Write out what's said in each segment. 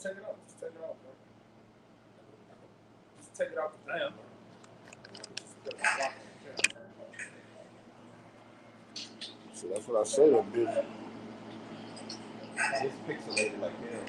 take it off. Just take it off, bro. Just take it off the damn, bro. So that's what I say, that bitch. It's pixelated like hell.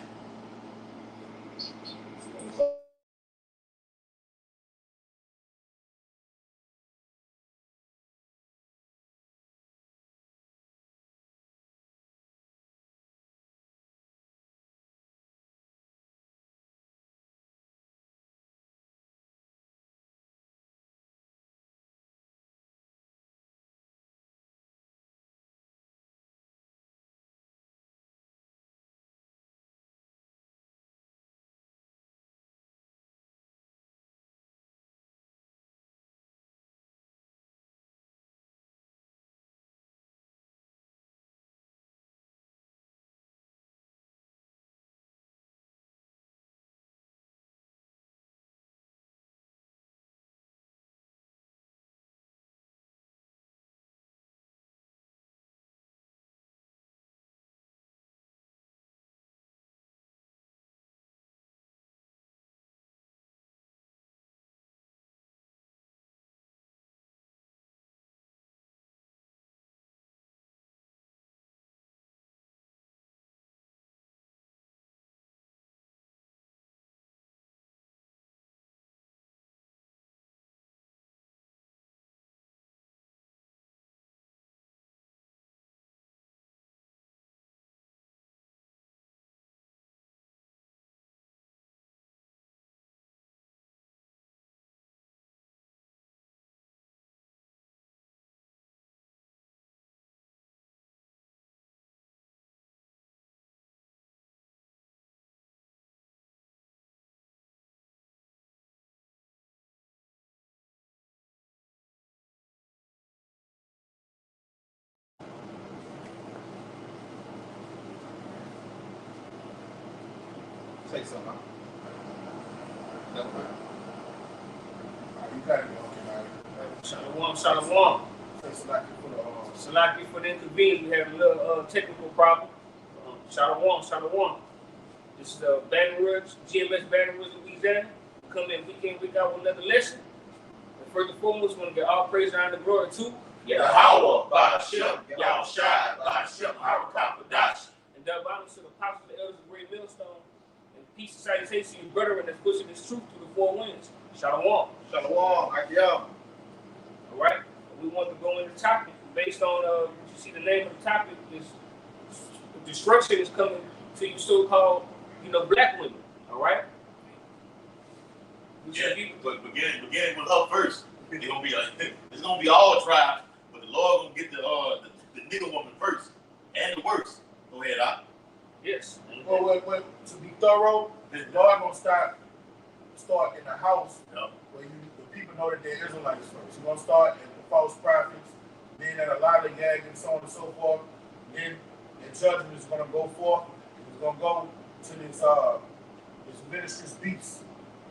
Say something. No. You got it, man. Shalom. Salaki for the inconvenience. We had a little technical problem. Shalom. This is Baton Rouge, GMS Baton Rouge, Louisiana. We come in week out with another lesson. And first and foremost, we want to get all praise and honor and glory to Yahweh, Ba'ashem, Yahushai, Ba'ashem, Harakapadash. And that bottom to the apostles, the elders, the great millstone. And peace and salutation to you, brethren, that's pushing this truth through the four winds. Shalom. Akiyam. All right, we want to go into the topic based on you see the name of the topic is destruction is coming to you so-called black women. All right. But beginning with her first. It's gonna be all tribes, but the Lord gonna get the nigga woman first and the worst. Go ahead, Doc. Yes. Well, to be thorough, the Lord gonna start in the house where the people know that they're Israelites first. He's gonna start at the false prophets, then at a lot of gag and so on and so forth. Then the judgment is gonna go forth. It's gonna go to this ministry's beast,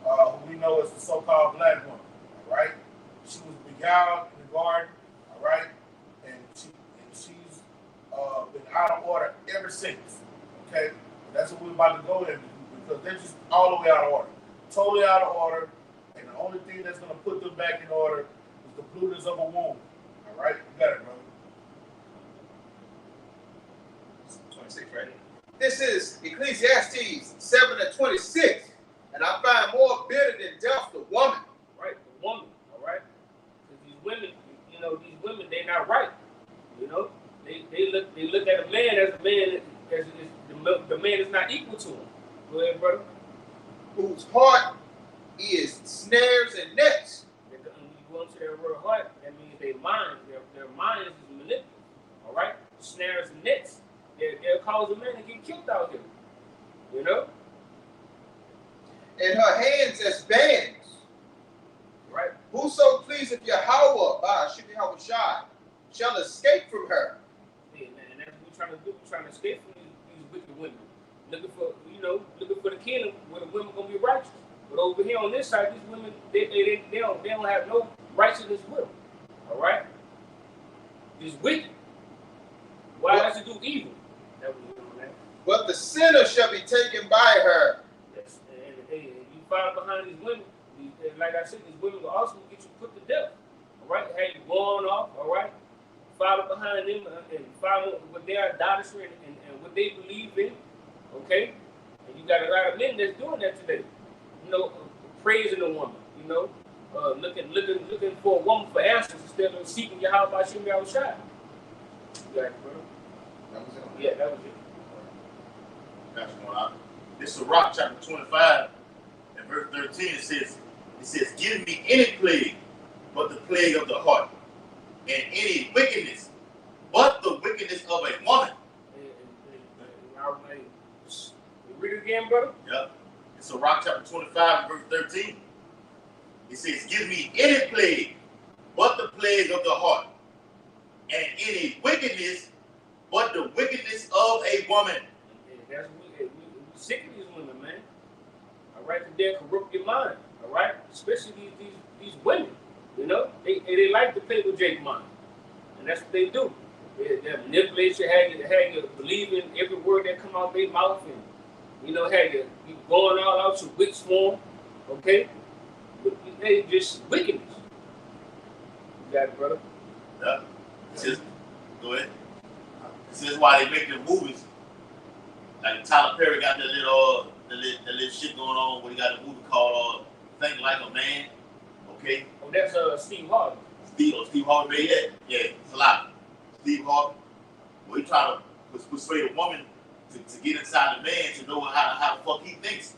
who we know as the so-called black woman. All right, she was beguiled in the garden. All right, and she's been out of order ever since. Okay, that's what we're about to go in because they're just all the way out of order. Totally out of order, and the only thing that's going to put them back in order is the blueness of a womb. All right? You got it, brother. 26, right? This is Ecclesiastes 7:26, and I find more bitter than death the woman. Right, the woman, all right? Because these women, they're not right. They look at a man as a man, the man is not equal to him. Go ahead, brother. Whose heart is snares and nets. When you go into their word heart, that means their mind is manipulative. All right? Snares and nets. They'll cause a man to get killed out here. And her hands as bands. Right. Whoso pleaseth Yahweh, Ba'ashem Yahushai, shall escape from her. Yeah, man, that's what we're trying to do. We're trying to escape from these wicked women. Looking for the kingdom where the women gonna be righteous. But over here on this side, these women they don't have no righteousness with them. All right, it's wicked. Why does it do evil? But the sinner shall be taken by her, follow behind these women, like I said, these women will also get you put to death. All right, have you going off. All right, follow behind them and follow what their idolatry and what they believe in. Okay, and you got a lot of men that's doing that today. You know, praising a woman. You know, looking for a woman for answers instead of seeking Yahweh by Shem Yahushua. You got it, bro. That was it. Yeah, that was it. That's going on. This is Rock chapter 25 and verse 13. It says, give me any plague but the plague of the heart, and any wickedness but the wickedness of a woman. Read it again, brother. Yep. It's a Rock chapter 25 verse 13. It says, give me any plague but the plague of the heart, and any wickedness but the wickedness of a woman. That's we sick of these women, man. All right, they'll corrupt your mind. All right, especially these women. You know, they like to play with Jake's mind, and that's what they do. They manipulate you, have you believe in every word that come out their mouth, and you know, have you going all out to witch form. Okay, but they just wickedness. You got it, brother. Yeah. Go ahead. This is why they make the movies. Like Tyler Perry got the little shit going on where he got a movie called Think Like a Man. Okay? Oh, that's Steve Harvey. Steve Harvey made that? Yeah, it's a lot. Steve Harvey. Well, he try to persuade a woman to get inside the man to know how the fuck he thinks,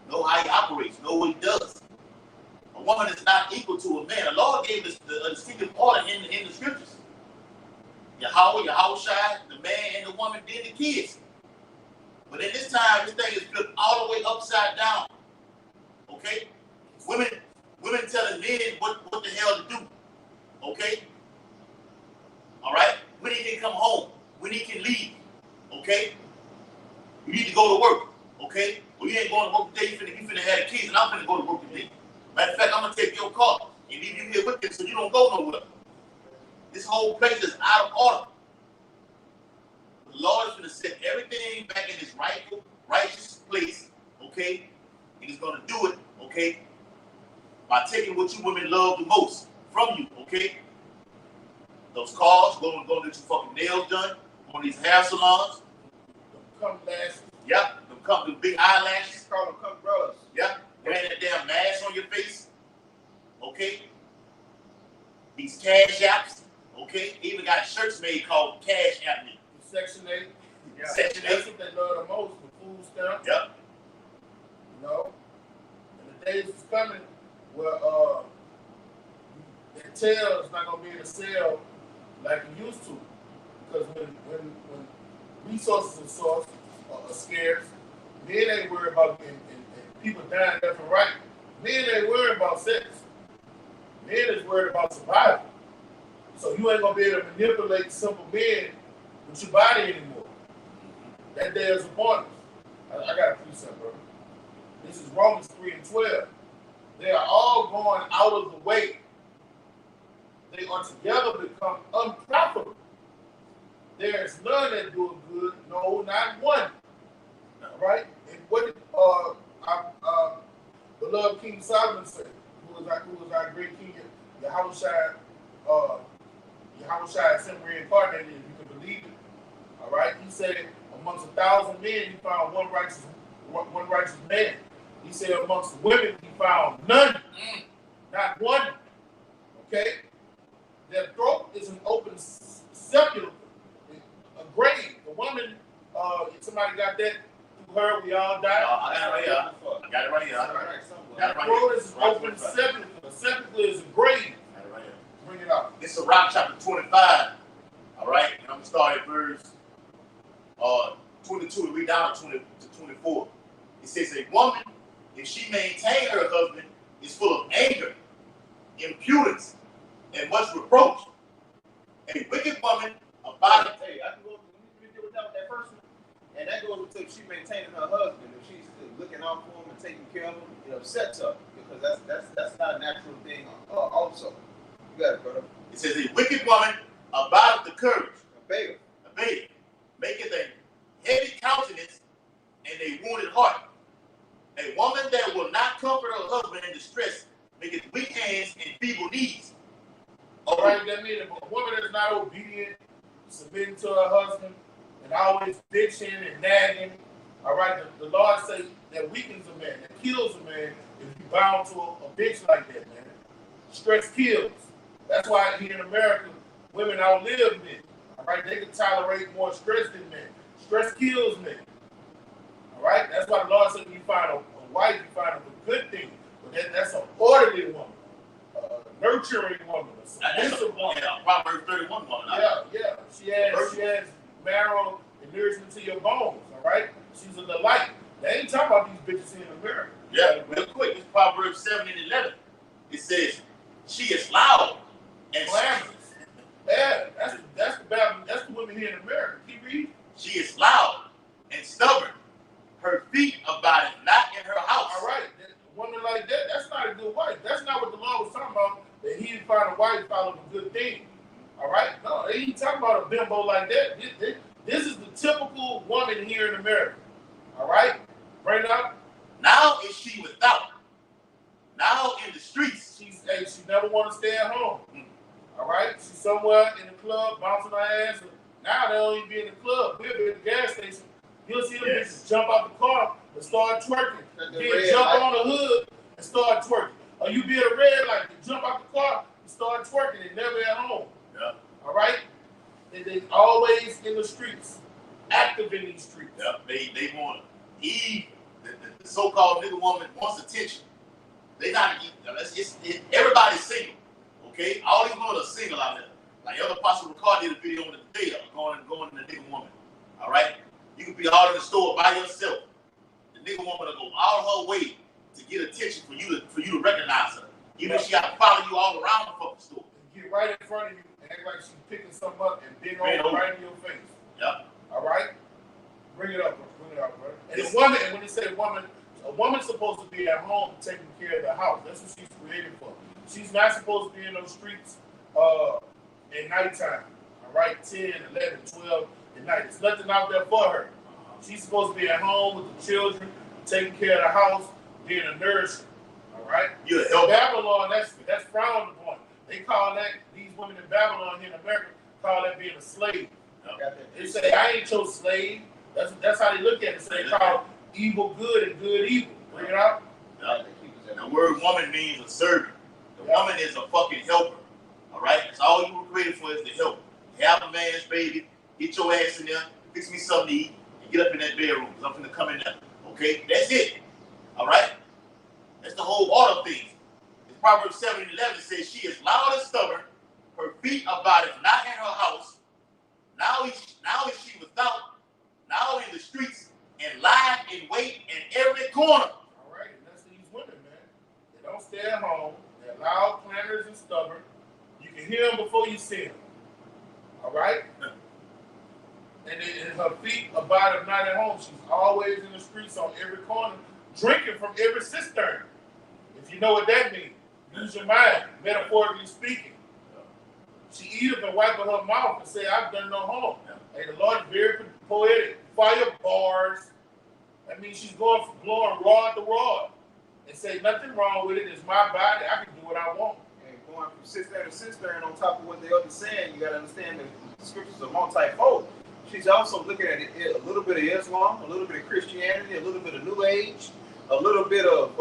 know how he operates, know what he does. A woman is not equal to a man. The Lord gave us the distinctive order in the scriptures. Yahweh Shai, the man and the woman, then the kids. But in this time, this thing is flipped all the way upside down. Okay? Women telling men what the hell to do. Okay? All right? When he can come home, when he can leave. Okay? You need to go to work. Okay? Well, you ain't going to work today. You finna have the kids, and I'm finna go to work today. Matter of fact, I'm gonna take your car and leave you here with them so you don't go nowhere. This whole place is out of order. The Lord is going to set everything back in its righteous place, okay? And He's going to do it, okay, by taking what you women love the most from you, okay? Those cars, going to get your fucking nails done, on these hair salons. Come lashes. Yep, them big eyelashes. Call them come brothers. Yep, wearing that damn mask on your face, okay? These cash apps. Okay, even got shirts made called Cash App Me. Section 8. Yeah. Section 8. That's what they love the most, the food stamps. Yep. You know? And the days is coming where the tail is not going to be able to sell like it used to. Because when resources are scarce, men ain't worried about and people dying left and right. Men ain't worried about sex. Men is worried about survival. So you ain't gonna be able to manipulate simple men with your body anymore. That day is upon us. I got a precept, bro. This is Romans 3:12. They are all going out of the way. They are together become unprofitable. There is none that do it good, no, not one. All right? And what did our beloved King Solomon say? Who was our great king, Yahweh Shai simply reincarnated, if you can believe it. All right? He said, amongst 1,000 men, he found one righteous man. He said, amongst women, he found none. Not one. Okay? Their throat is an open sepulchre, a grave. The woman, if somebody got that through her, we all died. I got it right here. I got it right here. The throat is an open sepulchre. A sepulchre is a grave. Bring it out. This is Rock chapter 25. All right, and I'm gonna start at verse 22 and read down to 24. It says, a woman, if she maintain her husband, is full of anger, impudence, and much reproach. A wicked woman abideth. Hey, I can go. Let me deal with that first one. And that goes with if she maintaining her husband, if she's looking out for him and taking care of him, it upsets her because that's not a natural thing. Also, you got it, brother. It says, a wicked woman abideth the courage, Obey maketh a heavy countenance and a wounded heart. A woman that will not comfort her husband in distress, making weak hands and feeble knees. All right, that means a woman that's not obedient, submitting to her husband, and always bitching and nagging. All right, the Lord says that weakens a man, that kills a man if you bound to a bitch like that, man. Stress kills. That's why here in America, women outlive men. All right, they can tolerate more stress than men. Stress kills men. All right, that's why the Lord said when you find a wife, you find a good thing. But that's an orderly woman, a nurturing woman, a submissive woman. Yeah, Proverbs 31 woman. Yeah. She has marrow and nourishment to your bones. All right, she's a delight. They ain't talking about these bitches in America. Yeah, real quick. It's Proverbs 7 and 11. It says, "She is loud and glamorous." Yeah, that's the women here in America. Keep reading. She is loud and stubborn. Her feet abide not in her house. All right, a woman like that, that's not a good wife. That's not what the Lord was talking about. That he didn't find a wife following a good thing. All right, no, they ain't talking about a bimbo like that. This is the typical woman here in America. All right, bring it up. Now is she without. Now in the streets. She never want to stay at home. All right, she's somewhere in the club bouncing her ass. Now they don't even be in the club. We'll be at the gas station. You'll see them bitches jump out the car and start twerking. Then jump on the hood and start twerking. Or you be at a red light and jump out the car and start twerking and never at home. Yeah. All right? And they always in the streets, active in these streets. Yeah. They want Eve, the so-called nigga woman wants attention. They not everybody's single. Okay? All these women are single out there. Like Elder Apostle Ricard did a video on the day of going to the nigga woman. All right? You can be all in the store by yourself. The nigga woman will go all her way to get attention for you to recognize her. Even if she got to follow you all around the fucking store. Get right in front of you and act like she's picking something up and bend over right in your face. Yep. All right? Bring it up, brother. And the woman, and when they say woman, a woman's supposed to be at home taking care of the house. That's what she's created for. She's not supposed to be in those streets at nighttime. All right? 10, 11, 12 at night. There's nothing out there for her. She's supposed to be at home with the children, taking care of the house, being a nurse. All right? In Babylon, that's frowned upon. They call that, these women in Babylon here in America, call that being a slave. They say, I ain't your slave. That's how they look at it. So they call evil good and good evil. Bring it out. The word woman means a servant. The woman is a fucking helper. All right? That's all you were created for is to help. Have a man's baby, get your ass in there, fix me something to eat, and get up in that bedroom because I'm finna come in there. Okay? That's it. All right? That's the whole order of things. Proverbs 7 and 11 says, she is loud and stubborn. Her feet abideth not in her house. Now is she without. Now in the streets and lie in wait in every corner. All right, and that's these women, man. They don't stay at home. They're loud, clamorous, and stubborn. You can hear them before you see them. All right? And her feet abideth not at home. She's always in the streets on every corner, drinking from every cistern. If you know what that means. Use your mind, metaphorically speaking. She eateth and wipeth her mouth and say, I've done no harm. Hey, the Lord is very poetic. Fire bars. That means she's going from blowing rod to rod. And say, nothing wrong with it. It's my body. I can do what I want. And going from cistern to cistern on top of what the other's saying, you got to understand that the scriptures are multifold. She's also looking at it, a little bit of Islam, a little bit of Christianity, a little bit of New Age, a little bit of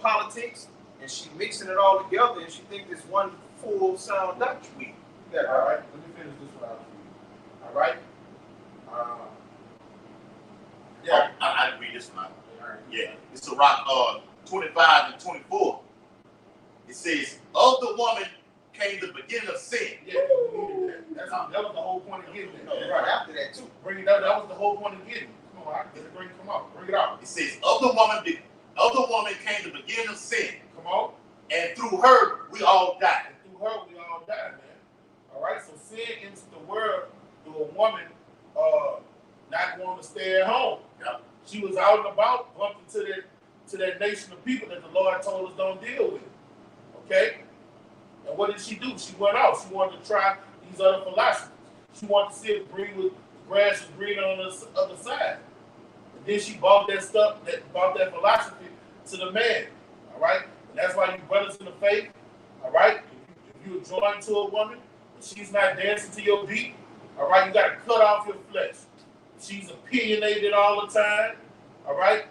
politics. And she mixing it all together, and she thinks it's one full sound doctrine. Yeah, all right. Let me finish this one out for you. All right. Yeah. I read this one out. Right. Yeah. It's a rock 25 and 24. It says, of the woman came the beginning of sin. Yeah, we needed that. That was the whole point of getting it. No, right after that too. Bring it up. That was the whole point of getting it. Come on, come on. Bring it out. It says, of the woman came the beginning of sin. Come on. And through her, we all died. And through her, we all died, man. All right, so sin entered the world through a woman not wanting to stay at home. Yep. She was out and about, bumped into that nation of people that the Lord told us don't deal with. Okay? And what did she do? She went out. She wanted to try these other philosophies. She wanted to see if the grass was green on the other side. And then she bought that stuff, bought that philosophy to the man. All right? And that's why you brothers in the faith, all right? If you're joined to a woman, and she's not dancing to your beat, all right, you got to cut off your flesh. She's opinionated all the time, all right?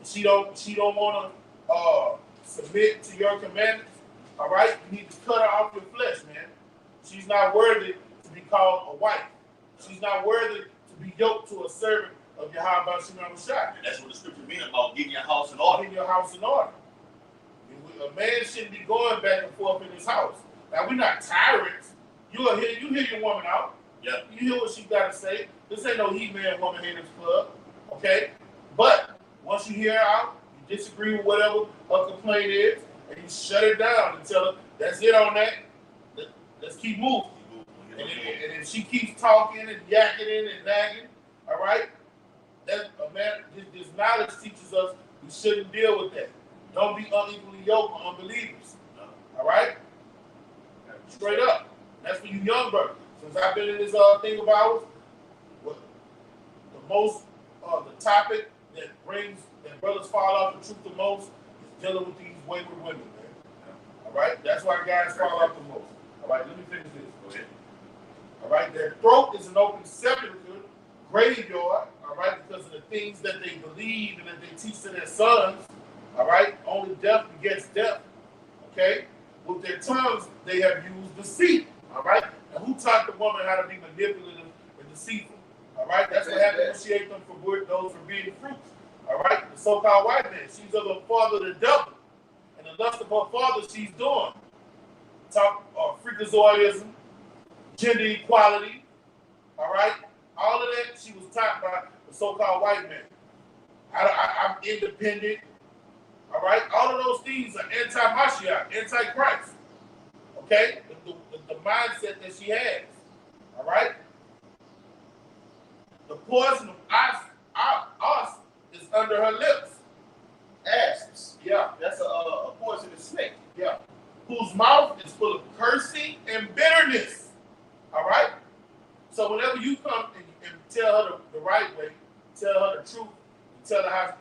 She don't want to submit to your commandments, all right? You need to cut her off your flesh, man. She's not worthy to be called a wife. She's not worthy to be yoked to a servant of Yahweh Shemam Shai. And that's what the scripture means about getting your house in order. Getting your house in order. A man shouldn't be going back and forth in his house. Now, we're not tyrants. You hear your woman out. Yeah. You hear what she got to say. This ain't no He-Man Woman Haters Club, okay? But once you hear her out, you disagree with whatever her complaint is, and you shut it down and tell her, that's it on that. Let's keep moving. And if she keeps talking and yakking and nagging, all right? That this knowledge teaches us we shouldn't deal with that. Don't be unequally yoked with unbelievers. All right? Straight up. That's for you young brothers. Since I've been in this thing of ours, the topic that brothers fall off the truth the most is dealing with these wayward women, man. All right? That's why guys fall off the most. All right, let me finish this. Go ahead. All right, their throat is an open sepulchre, graveyard, all right, because of the things that they believe and that they teach to their sons. All right, only death begets death. Okay, with their tongues they have used deceit. All right, and who taught the woman how to be manipulative and deceitful? All right, that's what happened when she ate them those forbidden fruits. All right, the so-called white man, she's of the father of the devil, and the lust of her father she's doing. Talk freakazoidism, gender equality. All right, all of that she was taught by the so-called white man. I'm independent. All right, all of those things are anti-Mashiach, anti-Christ. Okay, the mindset that she has. All right, the poison of us is under her lips. Asps. Yeah, That's a poisonous snake. yeah. Whose mouth is full of cursing and bitterness. All right, so whenever you come and tell her the right way, tell her the truth, and tell her how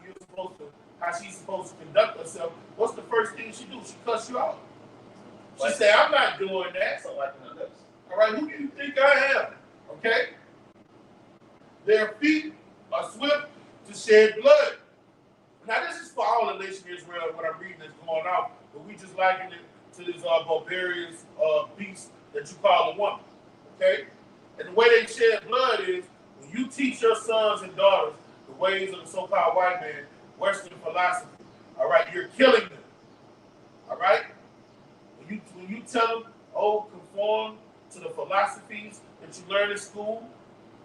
she's supposed to conduct herself, what's the first thing she do? She cuss you out. She say, I'm not doing that. So like in the lips. All right, who do you think I am? Okay? Their feet are swift to shed blood. Now, this is for all the nation of Israel, what I'm reading is going on, but we just liken it to this barbarous beast that you call a woman. Okay? And the way they shed blood is when you teach your sons and daughters the ways of the so-called white man, Western philosophy, all right, you're killing them. All right? When you tell them, conform to the philosophies that you learn in school,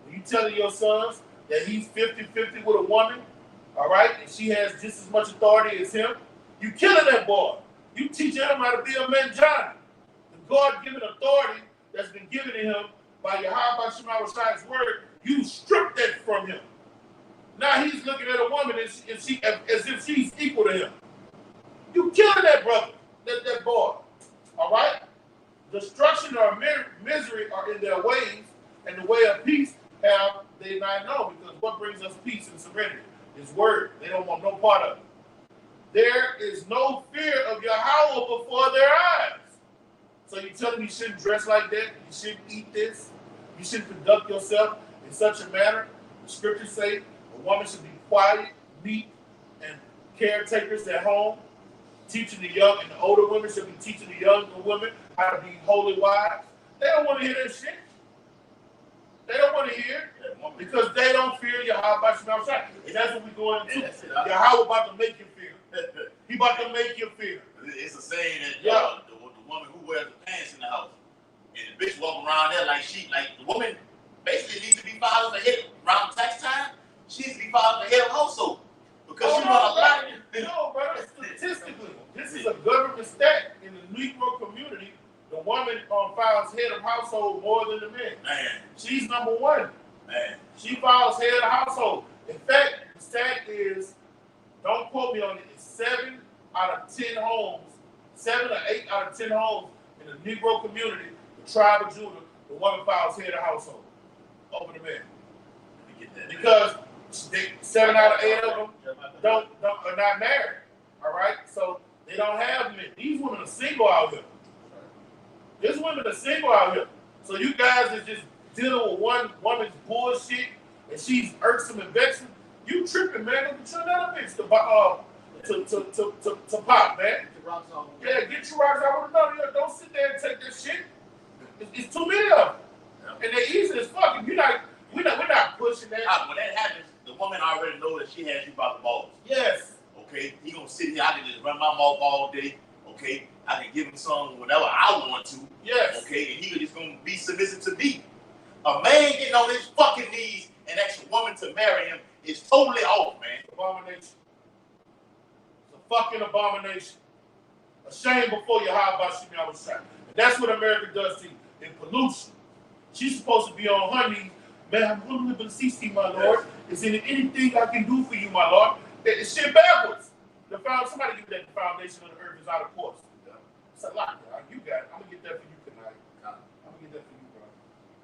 when you tell your sons that he's 50-50 with a woman, all right, and she has just as much authority as him, you killing that boy. You teaching him how to be a man, John. The God-given authority that's been given to him by Yahweh Shemam Shai's word, you strip that from him. Now he's looking at a woman as if she's equal to him. You killing that brother, that boy. All right? Destruction or misery are in their ways, and the way of peace have they not known. Because what brings us peace and serenity? His word. They don't want no part of it. There is no fear of Yahweh before their eyes. So you tell them you shouldn't dress like that, you shouldn't eat this, you shouldn't conduct yourself in such a manner. The scriptures say a woman should be quiet, meek, and caretakers at home. Teaching the young, and the older women should be teaching the younger women how to be holy wives. They don't want to hear that shit. They don't want to hear it because they don't fear Yahweh Shemam Shai. And that's what we're going into. Yahweh about to make you fear. He about to make you fear. It's a saying that the woman who wears the pants in the house, and the bitch walk around there like the woman basically needs to be filed as a head around tax time. She needs to be filed as a head of household because she run a lot. No, brother. Statistically, this is a government stat in the Negro community. The woman files head of household more than the man. Man, she's number one. Man, she files head of household. In fact, the stat is, don't quote me on it, it's 7 out of 10 homes, 7 or 8 out of 10 homes in the Negro community, the tribe of Judah, the woman files head of household over the man. let me get that. Because 7 out of 8 of them are not married. All right, so they don't have men. These women are single out here. These women are single out here. So you guys are just dealing with one woman's bullshit, and she's irksome and vexing. You tripping, man? Get your another bitch to pop, man. Yeah, get your rocks out with another. Don't sit there and take this shit. It's too many of them, and they're easy as fuck. We're not pushing that. When that happens, the woman already knows that she has you by the balls. Yes. Okay, he gonna sit here. I can just run my mouth all day. Okay, I can give him some whenever I want to. Yes. Okay, and he just gonna be submissive to me. A man getting on his fucking knees and asking a woman to marry him is totally off, man. Abomination. It's a fucking abomination. A shame before you hide by Shimmy outside. That's what America does to you. In pollution. She's supposed to be on her knees. Man, I'm going to live in CC, my Lord. Is there anything I can do for you, my Lord? It's shit backwards. Somebody give that the foundation of the earth is out of course. It's a lot, bro. You got it. I'm going to get that for you tonight. I'm going to get that for you, bro.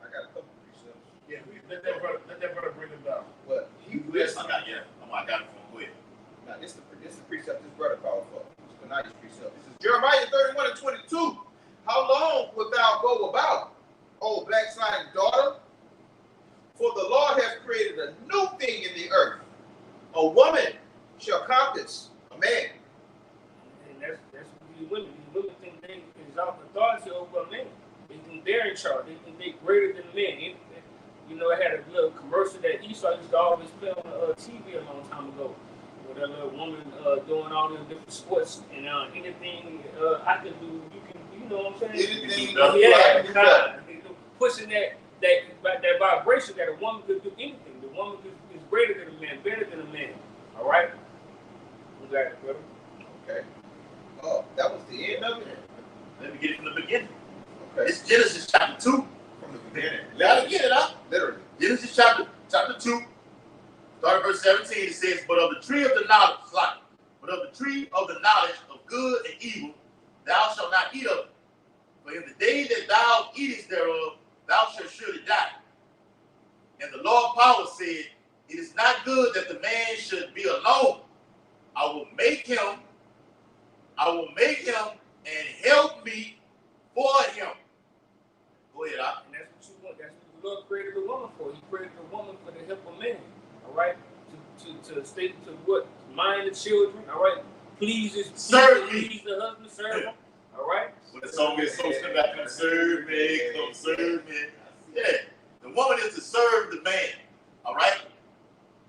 I got a couple precepts. Yeah, let that brother bring him down. But I got it from go ahead. Now, this is the precept this brother called for. It's the nice precept. This is Jeremiah 31:22. How long wilt thou go about, O backsliding daughter? For the Lord has created a new thing in the earth. A woman shall compass a man. And that's what these women think they exalt authority over men. They think they're in charge. They think they're greater than men. You know, I had a little commercial that Esau used to always play on TV a long time ago. With that little woman doing all these different sports and anything I can do, you can. You know what I'm saying? Anything, pushing that vibration that a woman could do anything. The woman is greater than a man, better than a man. All right? You got it, brother. Okay. Oh, that was the end of it? Let me get it from the beginning. Okay. It's Genesis chapter 2. From the beginning. Gotta get it up. Literally. Genesis chapter 2. Start verse 17. It says, But of the tree of the knowledge of good and evil, thou shalt not eat of it. For in the day that thou eatest thereof, thou shalt surely die. And the Lord power said, It is not good that the man should be alone. I will make him and help me for him. Go ahead, Al. And that's what you want. That's what the Lord created a woman for. He created a woman for the help of men. All right? To stay to what? Mind the children. All right? Please the husband, serve him. All right? When the song is so simple, I come serve me, come serve me. Yeah. The woman is to serve the man. All right?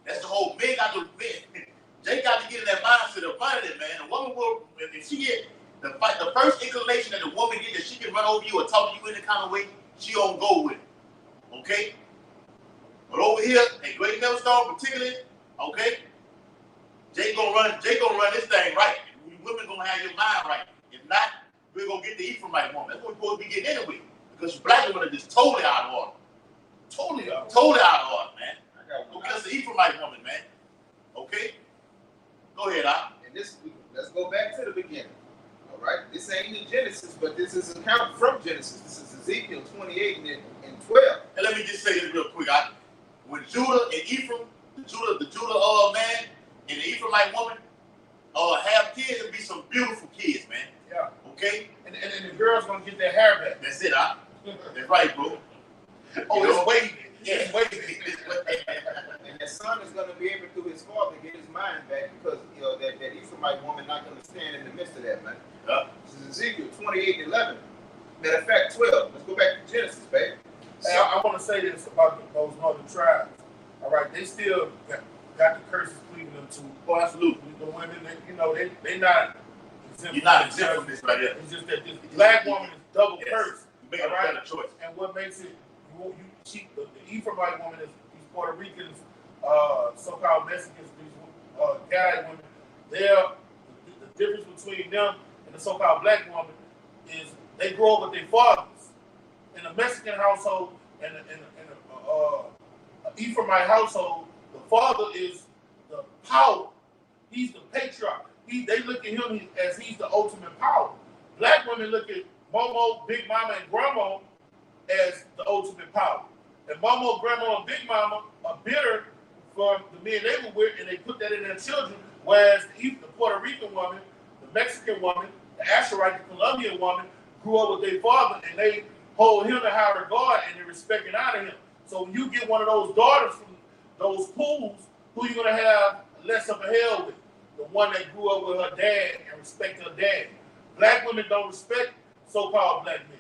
That's the whole man got to man. Jay got to get in that mindset of finding it, man. The woman will, if she get the first inclination that the woman get that she can run over you or talk to you in any kind of way, she don't go with it. Okay? But over here, at Great Millstone particularly, okay, Jay gonna run this thing right. You women gonna have your mind right. If not, we're gonna get the Ephraimite woman. That's what we're supposed to be getting anyway. Because black women are just totally out of order. Totally out of order, man. Because the Ephraimite woman, man. Okay? Go ahead, Al. And let's go back to the beginning. All right? This ain't in Genesis, but this is an account from Genesis. This is Ezekiel 28 and 12. And let me just say this real quick. When Judah and Ephraim, the Judah man and the Ephraimite woman have kids, it'll be some beautiful kids, man. Yeah. Okay? And the girl's gonna get their hair back. That's it, Al. That's right, bro. It's waiting. Yeah. It's waiting. And the son is going to be able, through his father, get his mind back because that Ephraimite woman not going to stand in the midst of that, man. Yeah. This is Ezekiel 28:11. Matter of fact, 12. Let's go back to Genesis, baby. Hey, I want to say this about those northern tribes. All right, they still got the curses cleaving them to. Oh, absolutely. The women, they not exempt. You're not exempt from this right here. It's just that this black woman is double cursed. You make a better choice. And what makes it, the Ephraimite woman is these Puerto Ricans, so-called Mexicans, these Gallic women. The difference between them and the so-called black woman is they grow up with their fathers. In a Mexican household and an Ephraimite household, the father is the power. He's the patriarch. They look at him as he's the ultimate power. Black women look at Momo, Big Mama, and Grandma as the ultimate power. And Momo, Grandma, and Big Mama are bitter from the men they were with, and they put that in their children. Whereas the Puerto Rican woman, the Mexican woman, the Asherite, the Colombian woman grew up with their father, and they hold him in high regard and they respect and honor him. So when you get one of those daughters from those pools, who you gonna have less of a hell with? The one that grew up with her dad and respect her dad. Black women don't respect so-called black men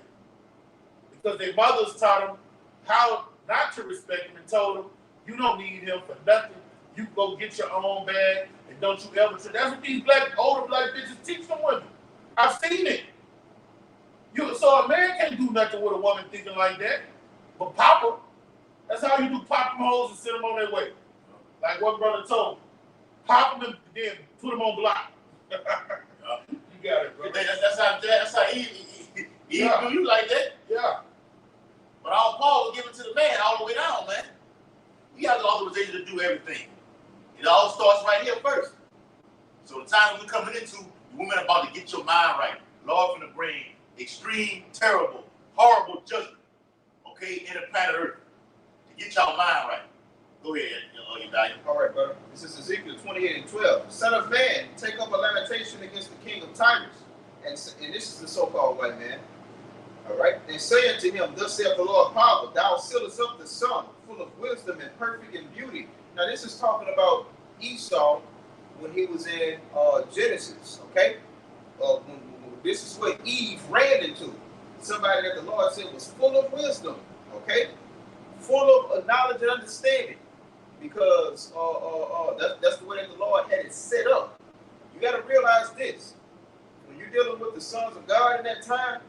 because their mothers taught them how not to respect him and told them, you don't need him for nothing. You go get your own bag and don't you ever. That's what these older black bitches teach them women. I've seen it. So a man can't do nothing with a woman thinking like that. But pop her. That's how you do, pop them hoes and send them on their way. Like what brother told me. Pop them and then put them on block. You got it, bro. That's how he do you like that. Yeah. But all Paul will give it to the man all the way down, man. We have the authorization to do everything. It all starts right here first. So the time we're coming into, the women are about to get your mind right. Lord from the brain, extreme, terrible, horrible judgment, okay, in the planet Earth. To get y'all mind right. Go ahead, Daniel. All right, brother. This is Ezekiel 28:12. Son of man, take up a lamentation against the king of Tyrus. And this is the so-called white man. All right. And say unto him, thus saith the Lord power, thou sealest up the sun, full of wisdom and perfect in beauty. Now, this is talking about Esau when he was in Genesis, okay? This is what Eve ran into. Somebody that the Lord said was full of wisdom, okay? Full of knowledge and understanding. Because that's the way that the Lord had it set up. You got to realize this. When you're dealing with the sons of God in that time,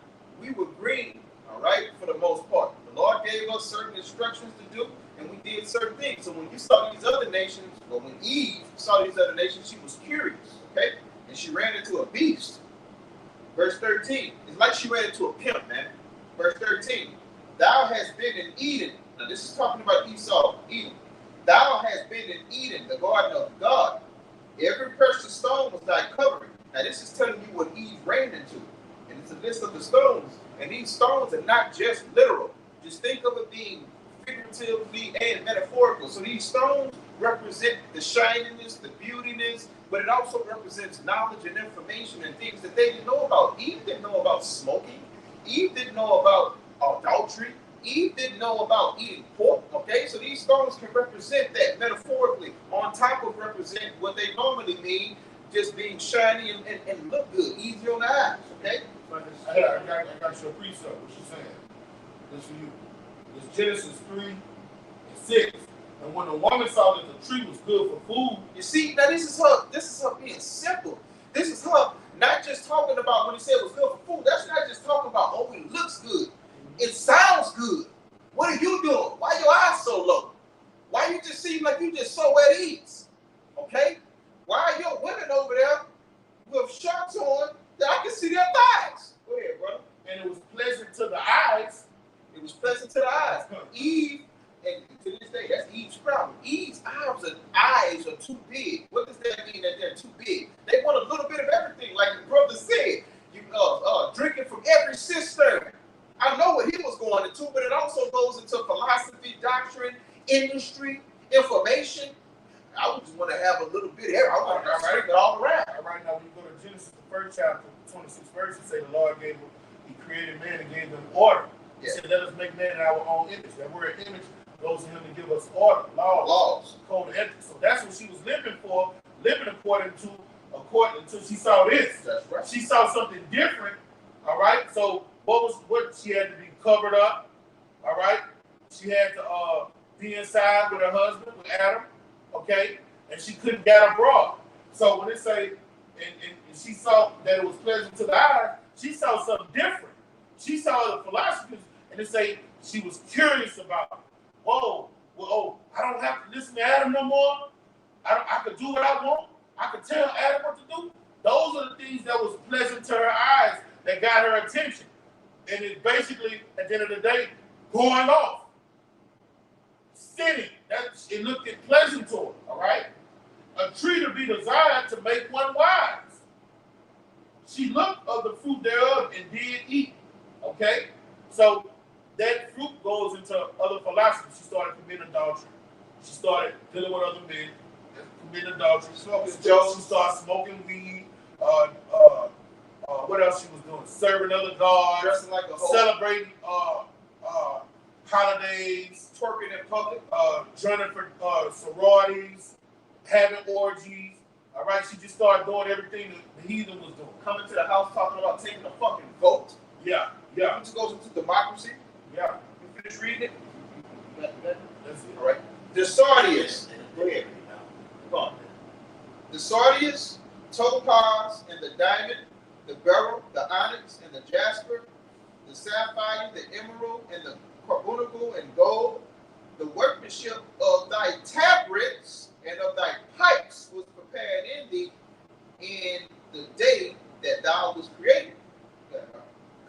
we were green, all right, for the most part. The Lord gave us certain instructions to do, and we did certain things. So when you saw these other nations, or when Eve saw these other nations, she was curious, okay? And she ran into a beast. Verse 13, it's like she ran into a pimp, man. Verse 13, thou hast been in Eden. Now this is talking about Esau, Eden. Thou hast been in Eden, the garden of God. Every precious stone was thy covering. Now this is telling you what Eve ran into. And it's a list of the stones. And these stones are not just literal. Just think of it being figuratively and metaphorical. So these stones represent the shininess, the beautiness, but it also represents knowledge and information and things that they didn't know about. Eve didn't know about smoking. Eve didn't know about adultery. Eve didn't know about eating pork, okay? So these stones can represent that metaphorically, on top of represent what they normally mean, just being shiny and look good, easy on the eyes, okay? I got your precept, what you saying. This for you. It's Genesis 3:6. And when the woman saw that the tree was good for food. You see, now this is her being simple. This is her not just talking about when he said it was good for food. That's not just talking about, oh, it looks good. It sounds good. What are you doing? Why your eyes so low? Why you just seem like you just so at ease? Okay? Why are your women over there with shorts on that I can see their thighs? Go ahead, brother. And it was pleasant to the eyes. It was pleasant to the eyes. Eve, and to this day, that's Eve's problem. Eve's eyes are too big. What does that mean that they're too big? They want a little bit of everything, like the brother said. You drinking from every cistern. I know what he was going into, but it also goes into philosophy, doctrine, industry, information. I would just want to have a little bit of everything. I want to drink it all around. All right, now when you go to Genesis, the first chapter, 26th verse, it say the Lord he created man and gave them order. He said, let us make man in our own image. That word image goes to him to give us order, laws, code of ethics. So that's what she was living according until she saw this. That's right. She saw something different, all right? So what she had to be covered up, all right? She had to be inside with her husband, with Adam, okay? And she couldn't get abroad. So when it say, and she saw that it was pleasant to the eyes, she saw something different. She saw the philosophies, and it say she was curious about it. I don't have to listen to Adam no more. I could do what I want. I could tell Adam what to do. Those are the things that was pleasant to her eyes that got her attention. And it's basically, at the end of the day, going off. Sinning. It looked pleasant to her, all right? A tree to be desired to make one wise. She looked of the fruit thereof and did eat, okay? So that fruit goes into other philosophies. She started committing adultery. She started dealing with other men, committing adultery. She started smoking weed. What else she was doing? Serving other gods. Dressing like a hoe. Celebrating holidays. Twerking in public. Joining for sororities. Having orgies. All right, she just started doing everything the heathen was doing. Coming to the house talking about taking a fucking vote. Yeah. Which goes into democracy. Yeah. You finish reading it? That's it. All right. The sardius. Go ahead. Come on. The sardius, topaz, and the diamond, the beryl, the onyx, and the jasper, the sapphire, the emerald, and the carbuncle and gold, the workmanship of thy tabrets and of thy pipes was prepared in thee in the day that thou was created.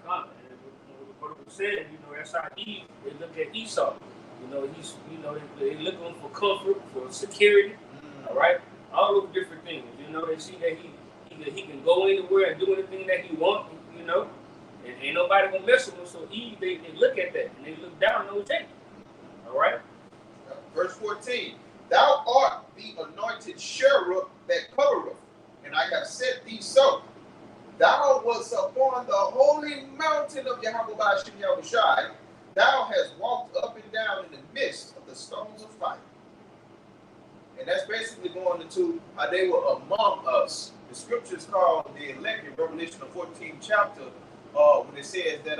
What it was said, that's how Eve, they look at Esau. They looking for comfort, for security, all right? All those different things, they see that he can go anywhere and do anything that he wants, and ain't nobody gonna mess with him. So Eve, they look at that and they look down on Jacob, all right? Verse 14, thou art the anointed cherub that covereth, and I have set thee so. Thou wast upon the holy mountain of Yahweh Bashim Yahushai. Thou hast walked up and down in the midst of the stones of fire. And that's basically going into how they were among us. The scriptures called the elect in Revelation the 14th chapter, when it says that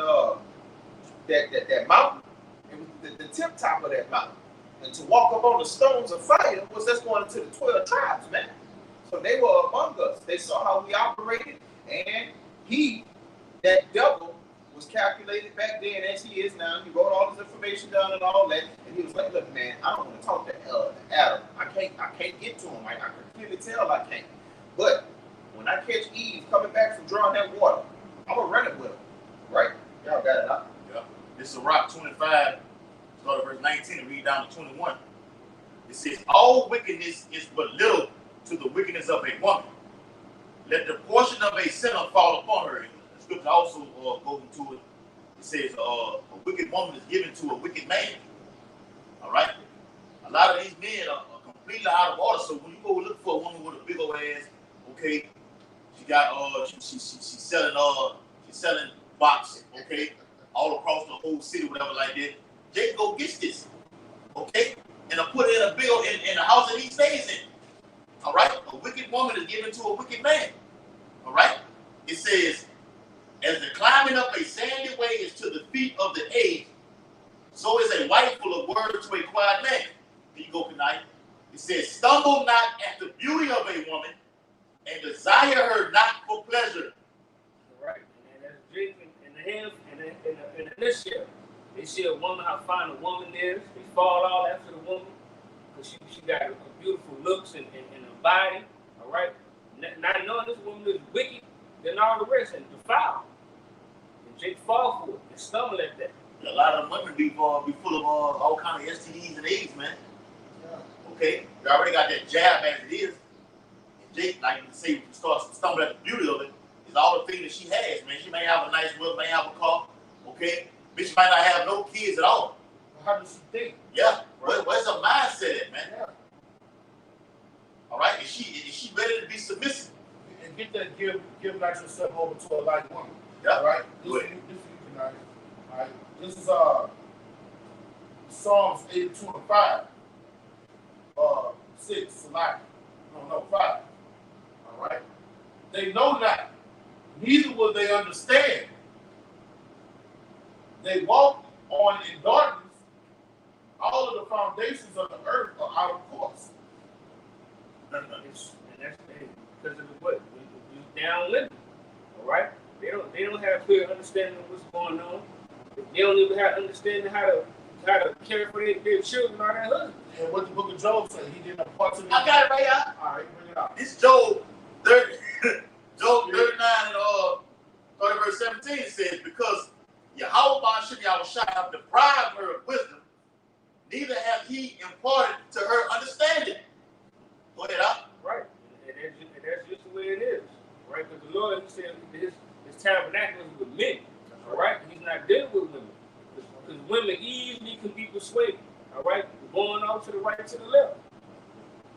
that mountain, it was the tip top of that mountain. And to walk up on the stones of fire was that's going into the 12 tribes, man. So they were among us. They saw how we operated, and that devil, was calculated back then as he is now. He wrote all this information down and all that, and he was like, "Look, man, I don't want to talk to Adam. I can't get to him. I can clearly tell I can't. But when I catch Eve coming back from drawing that water, I'm gonna run it with him, right? Y'all got it, huh? Yeah. This is Sirach 25, start at verse 19 and read down to 21. It says, "All wickedness is but little to the wickedness of a woman. Let the portion of a sinner fall upon her." The scripture also goes into it. It says, "A wicked woman is given to a wicked man." All right. A lot of these men are completely out of order. So when you go look for a woman with a big old ass, okay, she got she's selling box, okay, all across the whole city, whatever like that. They go get this, okay, and I put it in a big old in the house that he stays in. All right. A wicked woman is given to a wicked man. All right. It says, "As the climbing up a sandy way is to the feet of the aged, so is a wife full of words to a quiet man." Here you go, tonight. It says, "Stumble not at the beauty of a woman, and desire her not for pleasure." All right. And that's drinking in the hands in the nutshell. They see a woman, how fine a woman is. They fall all after the woman because she got a beautiful looks and a body. All right. Not knowing this woman is wicked than all the rest and defiled. And Jake fall for it and stumble at that. A lot of women be full of all kind of STDs and AIDS, man. Yeah. Okay, you already got that jab as it is. And Jake, like you say, starts stumbling at the beauty of it. Is all the things that she has, man. She may have a nice whip, may have a car, okay? But she might not have no kids at all. How does she think? Yeah. Where's her mindset at, man? Yeah. All right, is she ready to be submissive? And get that give not yourself over to a like woman. Yeah. All right. This is you tonight. All right. This is Psalms 82 and 5. 6, Select. No, 5. All right. They know not, neither will they understand. They walk on in darkness. All of the foundations of the earth are out of course. And that's because of what we down living. All right. They don't have clear understanding of what's going on. They don't even have understanding how to care for their children or their husband. And what the book of Job said, he didn't impart to me. I got it right out. All right, bring it out. This Job 39 and 30 verse 17 says, "Because Yahweh Bashim Yahushai have deprived her of wisdom, neither have he imparted to her understanding." Go ahead, out. Right. And that's just the way it is. Right? Because the Lord, he said his tabernacle is with men. All right? He's not dealing with women. Because women easily can be persuaded. All right? going off to the right, to the left.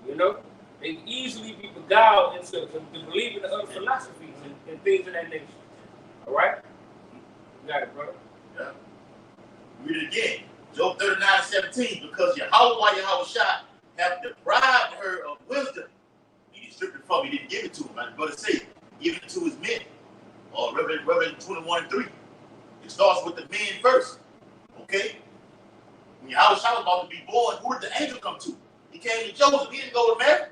You know, they can easily be beguiled into believing in other philosophies and things of that nature. All right? You got it, brother. Yeah. Read it again. Job 39:17. Because Yahweh Shai have deprived her of wisdom. He stripped it from. He didn't give it to him. My brother said, give it to his men. Or Revelation 21:3. It starts with the men first. Okay? When Yahweh Shai was about to be born, who did the angel come to? He came to Joseph. He didn't go to Mary.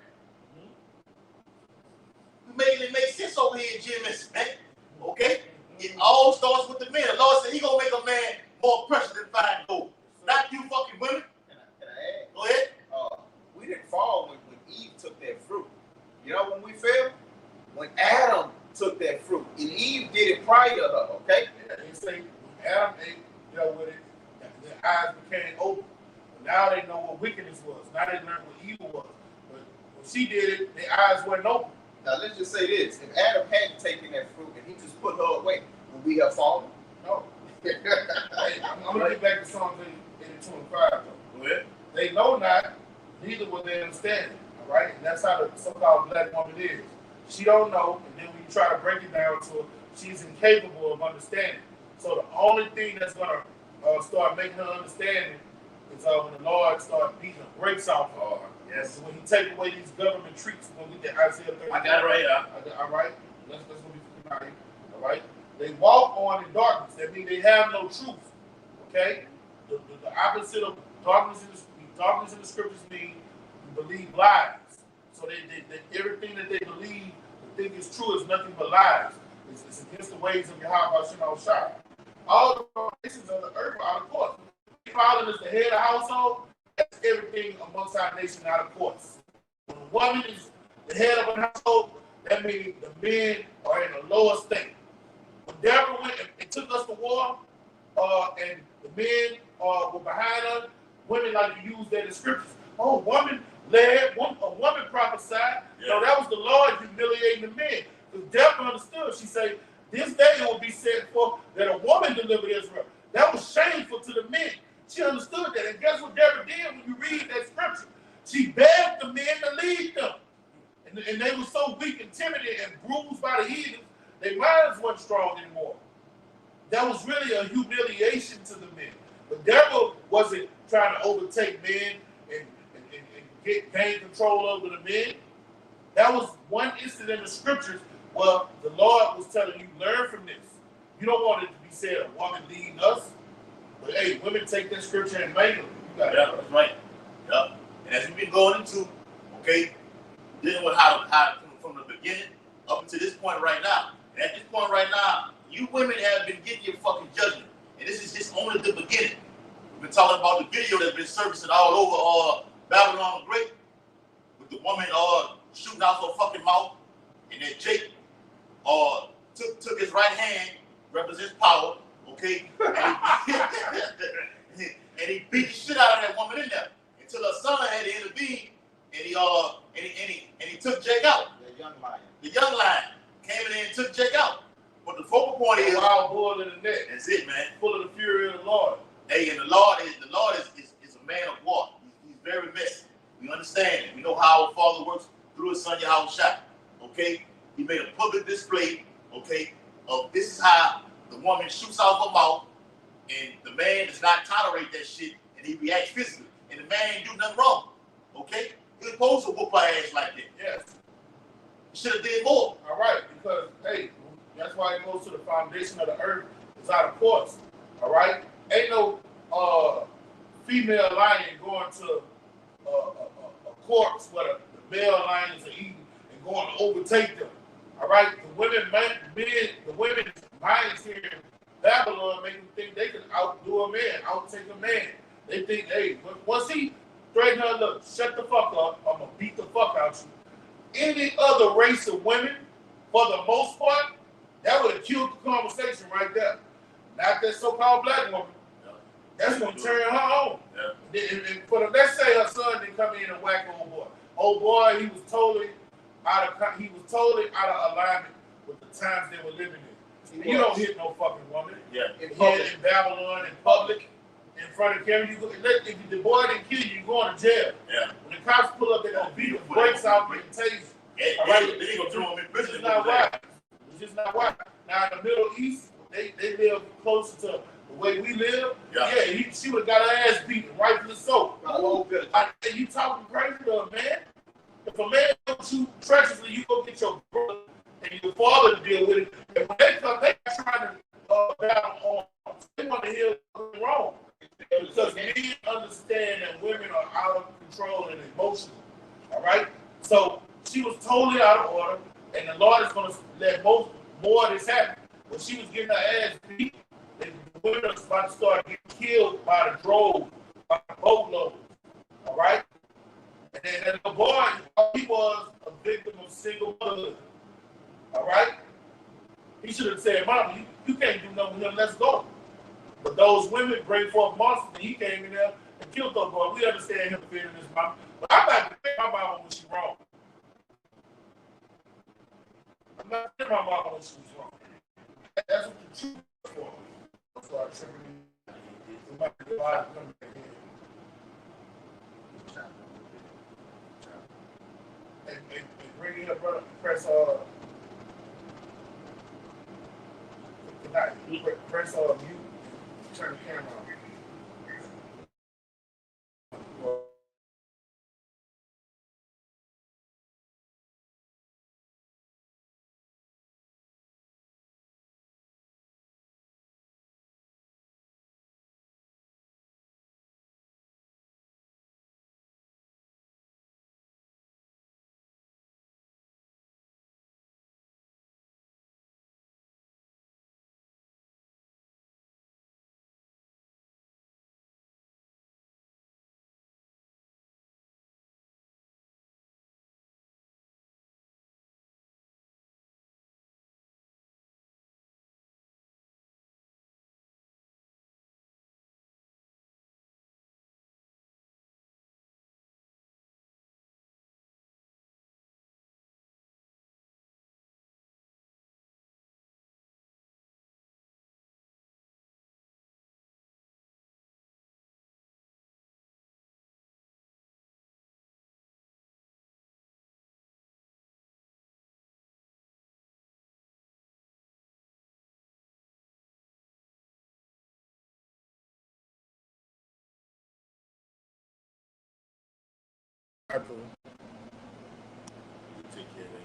It makes sense over here in Genesis, man. Okay? It all starts with the men. The Lord said He gonna make a man more precious than fine gold. Not you fucking women. Can I add? Go ahead. We didn't fall when Eve took that fruit. You know when we fell? When Adam took that fruit. And Eve did it prior to her, okay? Yeah, they say when Adam ate, with it, their eyes became open. But now they know what wickedness was. Now they learned what evil was. But when she did it, their eyes weren't open. Now let's just say this. If Adam hadn't taken that fruit and he just put her away, would we have fallen? No. Hey, I'm going to get back to Psalms 82:5 though. Go ahead. They know not, neither will they understand it. All right? And that's how the so-called black woman is. She don't know, and then when you try to break it down to her, she's incapable of understanding. So the only thing that's going to start making her understand it is when the Lord starts beating the brakes off of her. Yes. So when He take away these government treats, when we get Isaiah 30. I got it right here. All right? Let's go be out here. All right? They walk on in darkness. That means they have no truth. Okay? The opposite of darkness in the scriptures mean you believe lies. So they everything that they believe, the thing is true, is nothing but lies. It's against the ways of Yahweh Shai. All the nations of the earth are out of course. Father is the head of the household. That's everything amongst our nation out of course. When a woman is the head of a household, that means the men are in a lower state. When Deborah went and took us to war, and the men were behind us, women like to use that in scriptures. Oh, woman led, a woman prophesied. Yeah. No, that was the Lord humiliating the men. Because Deborah understood. She said, this day it will be set forth that a woman delivered Israel. That was shameful to the men. She understood that. And guess what Deborah did when you read that scripture? She begged the men to lead them. And they were so weak and timid and bruised by the heathens, their minds weren't strong anymore. That was really a humiliation to the men. But Deborah wasn't trying to overtake men and gain control over the men. That was one incident in the scriptures where the Lord was telling you, learn from this. You don't want it to be said, a woman leading us. But hey, women take that scripture and make them. Yeah, that's right. Yeah. And as we've been going into, okay, dealing with how from the beginning up until this point right now. And at this point right now, you women have been getting your fucking judgment. And this is just only the beginning. We've been talking about the video that's been surfacing all over Babylon the Great, with the woman shooting out her fucking mouth, and then Jake took his right hand, represents power, okay, and he beat the shit out of that woman in there until her son had to intervene, and he took Jake out. The young lion came in there and took Jake out. But the focal point is wild bull in the neck. That's it, man. Full of the fury of the Lord. Hey, and the Lord is a man of war. He's very messy. We understand it. We know how our Father works through His Son Yahweh Shai. Okay? He made a public display, okay, of this is how the woman shoots out her mouth, and the man does not tolerate that shit, and he reacts physically. And the man ain't do nothing wrong. Okay? He was supposed to whoop her ass like that. Yes. He should have did more. All right, because hey, that's why it goes to the foundation of the earth. It's out of course. All right? Ain't no female lion going to a corpse where the male lions are eating and going to overtake them. All right? The women's minds here in Babylon make them think they can outdo a man, outtake a man. They think, hey, once he threatened her, look, shut the fuck up, I'm going to beat the fuck out you. Any other race of women, for the most part, that would have killed the conversation right there. Not that so-called black woman. Yeah. That's going to turn her on. Yeah. And let's say her son didn't come in and whack old boy. Old boy, he was totally out of alignment with the times they were living in. You don't hit no fucking woman. Yeah. In Babylon, in public, in front of camera, if the boy didn't kill you, you going to jail. Yeah. When the cops pull up, they're gonna beat the brakes out and tase you. All right, they ain't gonna throw him in prison. It's not right. It's just not right. Now in the Middle East, they live closer to the way we live. Yeah, she would have got her ass beaten, rightfully so. You talking crazy to a man? If a man don't shoot treacherously, you go get your brother and your father to deal with it. And when they come, they trying to battle on. They want to hear what's wrong. Because men understand that women are out of control and emotional. All right? So she was totally out of order, and the Lord is going to let more of this happen. When she was getting her ass beat, the women was about to start getting killed by the drove, by the boatload. All right? And then the boy, he was a victim of single motherhood. All right? He should have said, Mama, you can't do nothing with him, let's go. But those women bring forth monsters, and he came in there and killed those boys. We understand him feeling his mama. But I'm not defending my mama when she's wrong. I'm not defending my mama when she was wrong. That's what the truth is for. That's why I and bring it up, brother. Press press mute. Turn the camera on. I do. Take care of that.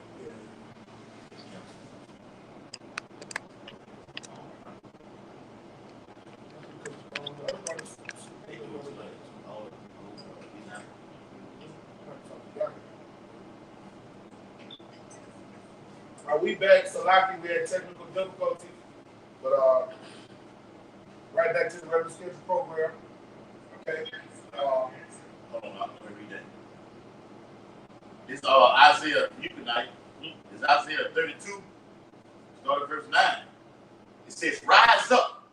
We back, Salaki, we had technical difficulties, but right back to the regular schedule program. Okay. Hold on, I'm gonna read that. It's Isaiah, you tonight. It's Isaiah 32, starting verse 9. It says, "Rise up,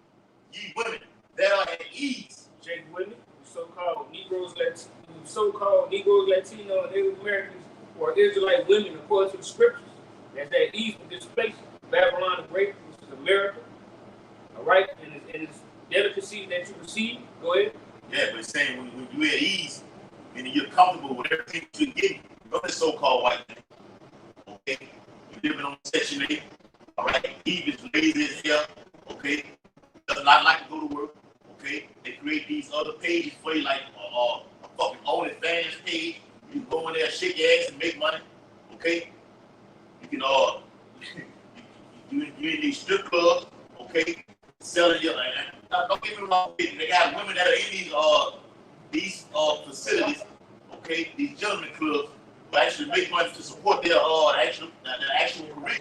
ye women that are at ease." Jake women, so-called Negroes, Latino, and Native Americans, or Israelite women, according to the scriptures, that's at ease with this place, Babylon the Great, which is America. All right, and it's delicacy that you receive. Go ahead. Yeah, but it's saying when you're at ease and you're comfortable with everything you're getting, you're the so-called white man. Okay, you're living on Section 8. All right, Eve is lazy as hell. Okay, does not like to go to work. Okay, they create these other pages for you, like a fucking OnlyFans page. You can go in there, shake your ass, and make money. Okay, you can you in these strip clubs. Okay, selling your. Don't get me wrong. They got women that are in these facilities. Okay, these gentlemen clubs who actually make money to support their actual career,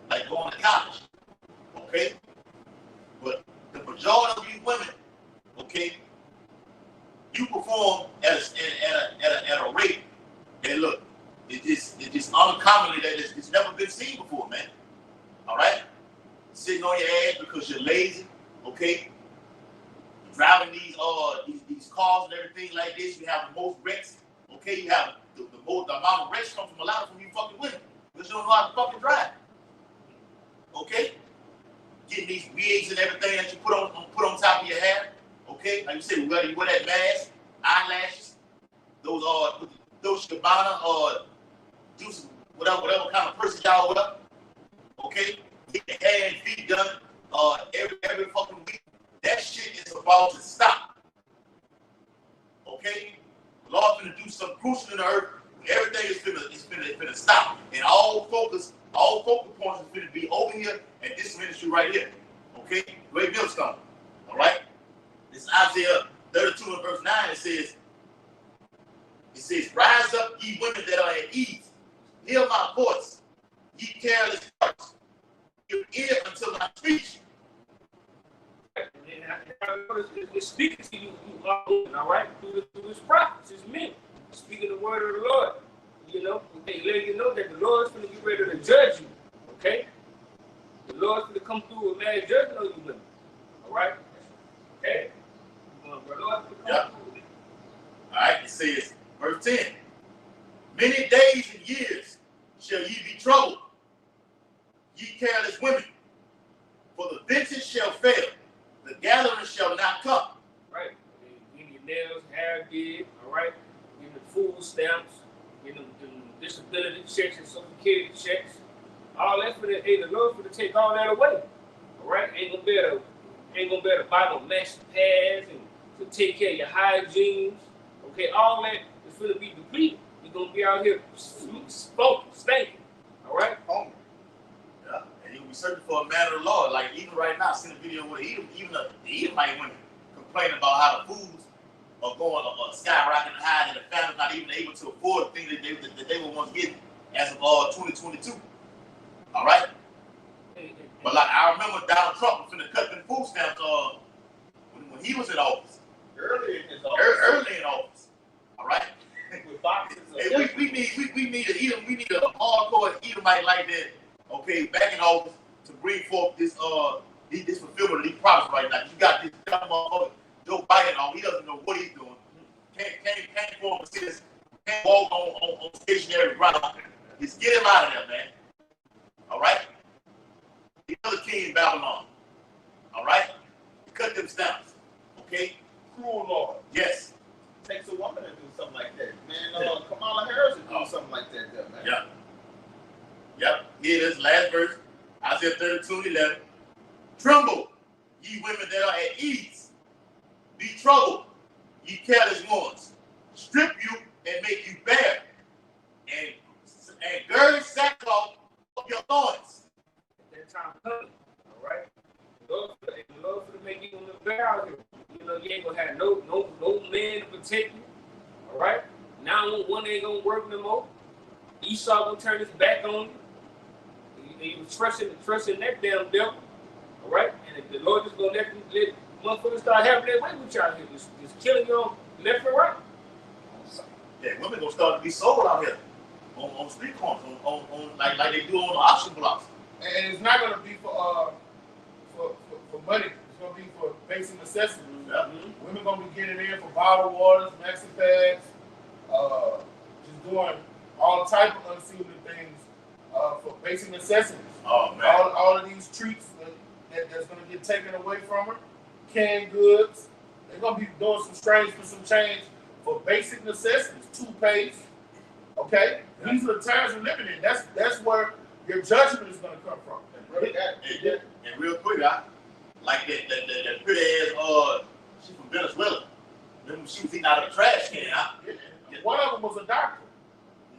like going to college. Okay, but the majority of you women, okay, you perform at a rate that look, it's just uncommonly that it's never been seen before, man. All right, sitting on your ass because you're lazy, okay. Driving these cars and everything like this, you have the most wrecks. Okay, you have the amount of wrecks come from a lot of you fucking women because you don't know how to fucking drive. Okay, getting these wigs and everything that you put on top of your hair. Okay, like you said, whether you wear that mask, eyelashes, those Gabbana or juice, whatever kind of person y'all were. Okay, get your hair and feet done every fucking week. That shit is about to stop. Okay, the Lord's gonna do something crucial in the earth. Everything is finna stop, and all focal points is finna be over here at this ministry right here. Okay, Great Millstone. All right, this is Isaiah 32 and verse 9. It says, "Rise up, ye women that are at ease. Hear my voice, ye careless hearts. Give ear unto my speech." It's speaking to you, all right, through his prophets, his men, speaking the word of the Lord. You know, they let you know that the Lord's going to get ready to judge you. Okay, the Lord's going to come through a mass judgment on you women. All right, okay. All right, it says, verse 10. "Many days and years shall ye be troubled, ye careless women, for the vintage shall fail, the gathering shall not come." Right. Getting your nails, hair did, all right? Getting the food stamps, getting the disability checks and social security checks. All that for the Lord for to take all that away. All right? Ain't gonna be able to buy no mesh pads and to take care of your hygiene. Okay, all that is gonna be depleted. You're gonna be out here smoking, stinking. All right? Hungry. Yeah, and you'll be searching for a man of the Lord. Like even right now, I seen a video where even the Edomite women complaining about how the foods are going skyrocketing high, and the family's not even able to afford the things that they were once getting as of 2022. All right. But like I remember Donald Trump was finna cut them food stamps when he was in office. Early in office. All right. With boxes. Hey, we need a hardcore Edomite like that. Okay, back in office to bring forth this fulfillment of these promises right now. You got this dumb motherfucker Joe Biden on. He doesn't know what he's doing. Can't form a citizen. Can't walk on stationary ground. Just get him out of there, man. All right. The other king in Babylon. All right. Cut them stamps. Okay. Cruel Lord. Yes. Takes a woman to do something like that, man. Kamala Harris would do something like that, man. Yeah. Yep. Here it is, last verse. Isaiah 32:11. "Tremble, ye women that are at ease. Be troubled, ye careless ones. Strip you and make you bare, and gird sackcloth of your loins." That time coming, all right? The Lord for to make you look bare out here. You know, you ain't gonna have no man to protect you. All right? Now one ain't gonna work no more. Esau gonna turn his back on you. He was trusting that damn devil. All right? And if the Lord just gonna let motherfuckers start having their way with y'all here, just killing you on left and right. Yeah, women gonna start to be sold out here on street corners, on like they do on the auction blocks. And it's not gonna be for money. It's gonna be for basic necessities. Yeah. Women gonna be getting in for bottled waters, maxi pads, just doing all type of unseemly things for basic necessities. Oh man! All of these treats that's gonna get taken away from her, canned goods. They're gonna be doing some strange for some change for basic necessities, toothpaste. Okay, yeah. These are the times we're living in. That's where your judgment is gonna come from. And real quick, like that pretty ass she from Venezuela. Remember she was eating out of the trash can. One of them was a doctor,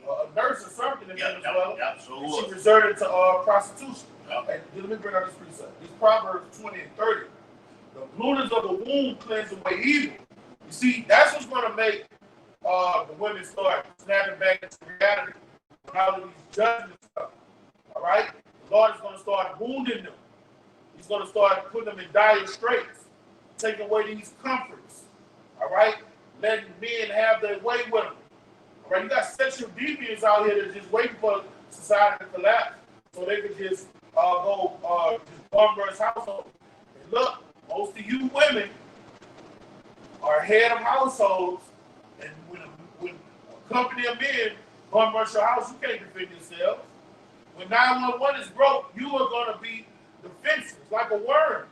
a nurse or something in Venezuela. So she resorted to prostitution. And let me bring out this precept. These Proverbs 20 and 30. The blueness of the womb cleanses away evil. You see, that's what's going to make the women start snapping back into reality with all of these judgments stuff. All right? The Lord is going to start wounding them. He's going to start putting them in dire straits, taking away these comforts. All right? Letting men have their way with them. All right? You got sexual deviants out here that's just waiting for society to collapse so they could just go just bum rush household. And look, most of you women are head of households, and when a company of men bum rush your house, you can't defend yourselves. When 911 is broke, you are going to be defensive, like a worm.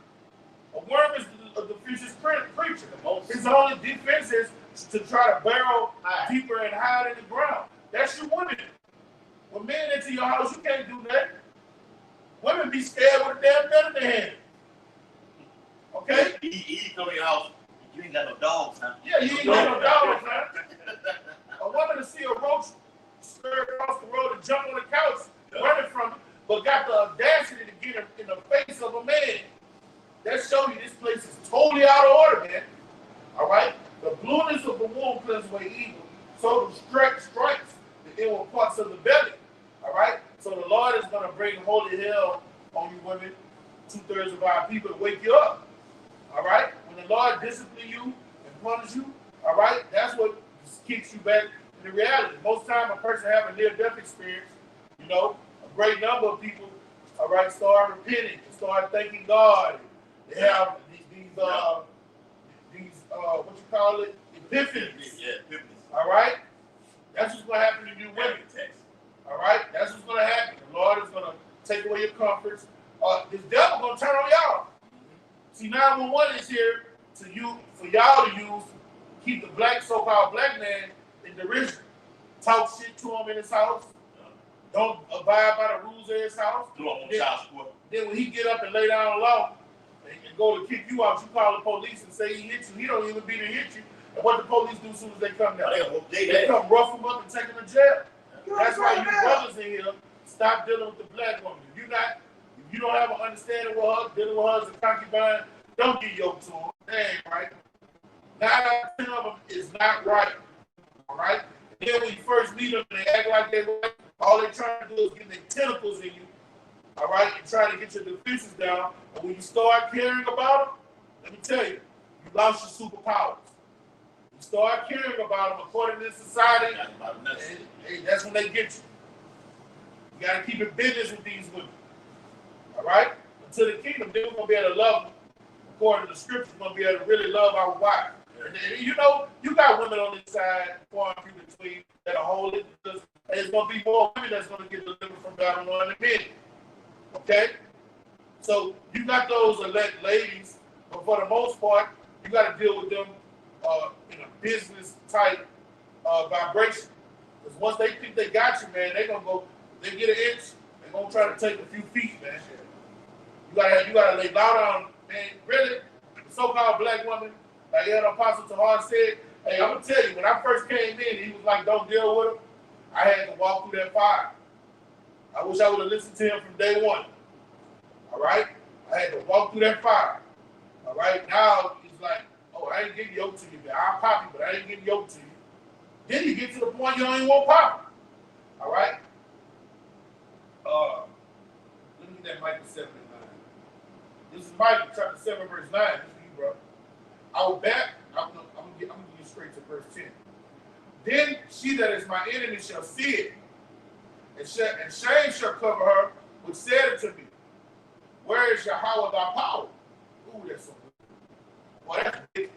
A worm is the future preacher. His only defense is to try to burrow deeper and hide in the ground. That's your woman. When men into your house, you can't do that. Women be scared with a damn gun in their hand. Okay? He come to your house. You ain't got no dogs, huh? Yeah, you ain't got no dogs, man. A woman to see a roach skirt across the road and jump on the couch, running from it, but got the audacity to get in the face of a man. That shows you this place is totally out of order, man. All right? The blueness of the womb cleanses away evil. So the strikes the inward parts of the belly. All right? So the Lord is going to bring holy hell on you women, 2/3 of our people, to wake you up. All right? When the Lord disciplines you and punishes you, all right, that's what kicks you back into reality. Most time a person have a near-death experience, you know, a great number of people, all right, start repenting, start thanking God. They have these what you call it, epiphanies. Yeah, epiphanies. All right? That's what's going to happen to you women. All right? That's what's going to happen. The Lord is going to take away your comforts. This devil going to turn on y'all. See, 911 is here for y'all to use to keep the so-called black man in derision. Talk shit to him in his house. Don't abide by the rules of his house. Then when he get up and lay down low and go to kick you out, you call the police and say he hit you. He don't even be to hit you. And what the police do as soon as they come down? They come rough him up and take him to jail. That's why you brothers in here stop dealing with the black woman. If you don't have an understanding with her, dealing with her as a concubine, don't get yoked to her. That ain't right. 9 out of 10 of them is not right. All right? And then when you first meet them and they act like they're right, all they're trying to do is get their tentacles in you. All right? And trying to get your defenses down. And when you start caring about them, let me tell you, you lost your superpowers. You start caring about them according to society, and that's when they get you. You got to keep it business with these women. All right? Until the kingdom, then we're going to be able to love them. According to the scripture, we're going to be able to really love our wife. And then, you know, you got women on this side, far and few between, that are holy. There's going to be more women that's going to get delivered from Babylon in a minute. Okay? So you got those elect ladies, but for the most part, you got to deal with them in a business type vibration. Because once they think they got you, man, they're going to go, they get an inch, they're going to try to take a few feet, man. You gotta lay down, man. Really, the so-called black woman, like the Apostle Tahar said, hey, I'm gonna tell you, when I first came in, he was like, don't deal with him. I had to walk through that fire. I wish I would have listened to him from day one. All right? I had to walk through that fire. All right? Now, he's like, oh, I ain't getting yoked to you, man. I'll pop you, but I ain't getting yoked to you. Then you get to the point you don't even want pop. All right? Let me get that Micah 7 and 9. This is Micah chapter 7, verse 9. This is you, bro. I will back. I'm gonna get you straight to verse 10. Then she that is my enemy shall see it, and shame shall cover her, which said unto me, where is Yahweh thy power? Ooh, that's so good. Boy, that's big.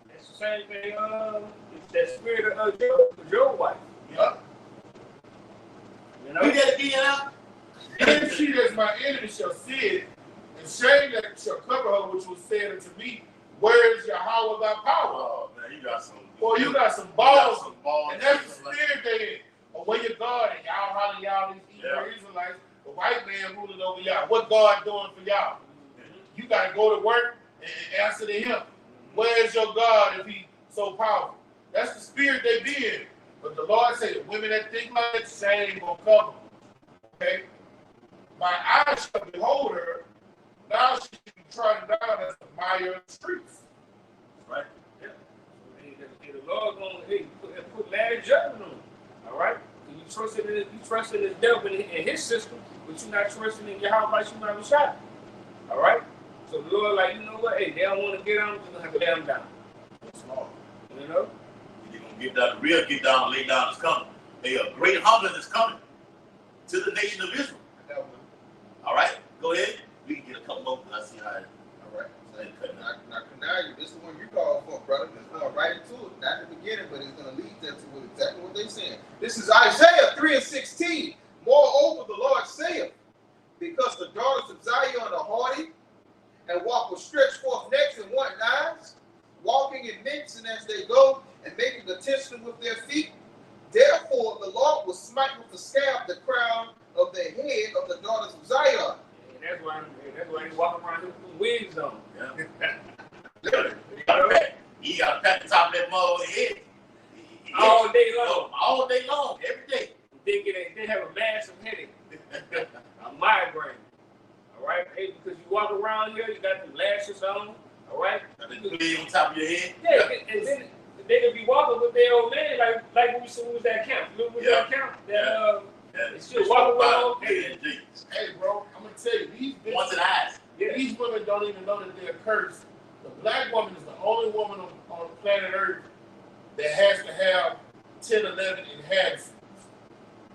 That's the same thing, that spirit of your wife. Yup. You know? You gotta get it out. Then she that is my enemy shall see it, and shame that shall cover her, which was said unto me, where is Yahweh thy power? Oh, man, you got some. Boy, you got some balls. And that's the spirit they in. Away your God, and y'all holler y'all these Hebrew Israelites, the white man ruling over y'all. What God doing for y'all? You got to go to work and answer to him. Where is your God if he so powerful? That's the spirit they be in. But the Lord said, the women that think like that, shame will cover. Okay? My eyes shall behold her. Now she can be trodden down as the mire of the streets. Right? Yeah. The Lord gonna put mad judgment on him. All right? You trust in the devil and his system, but you're not trusting in Yahweh like you might be shot. All right? So the Lord, like, you know what? Hey, they don't want to get on, you're going to have to lay them down. That's small. You know? You're going to get down, the real get down and lay down is coming. A great humbling is coming to the nation of Israel. All right? Go ahead. We can get a couple more. I see how it. All right. Now, this is the one you called for, brother. It's going right into it. Not the beginning, but it's going to lead them to exactly what they're saying. This is Isaiah 3:16. Moreover, the Lord saith, because the daughters of Zion are haughty, and walk with stretched forth necks and want knives, walking in midst and as they go, and making attention with their feet. Therefore the Lord will smite with the scab the crown of the head of the daughters of Zion. And that's why they walk around with wigs on. Yeah. You got to pat the top of that mother on the head. All day long. All day long, every day. They have a massive headache, a migraine. All right, hey, because you walk around here, you got the lashes on. All right, Got the wig on top of your head. Yeah, and then they could be walking with their old man like when we was that camp. Remember that camp? They still walk around. Hey, bro, I'm gonna tell you, these bitches, these women don't even know that they're cursed. The black woman is the only woman on planet Earth that has to have 10, 11 enhancements.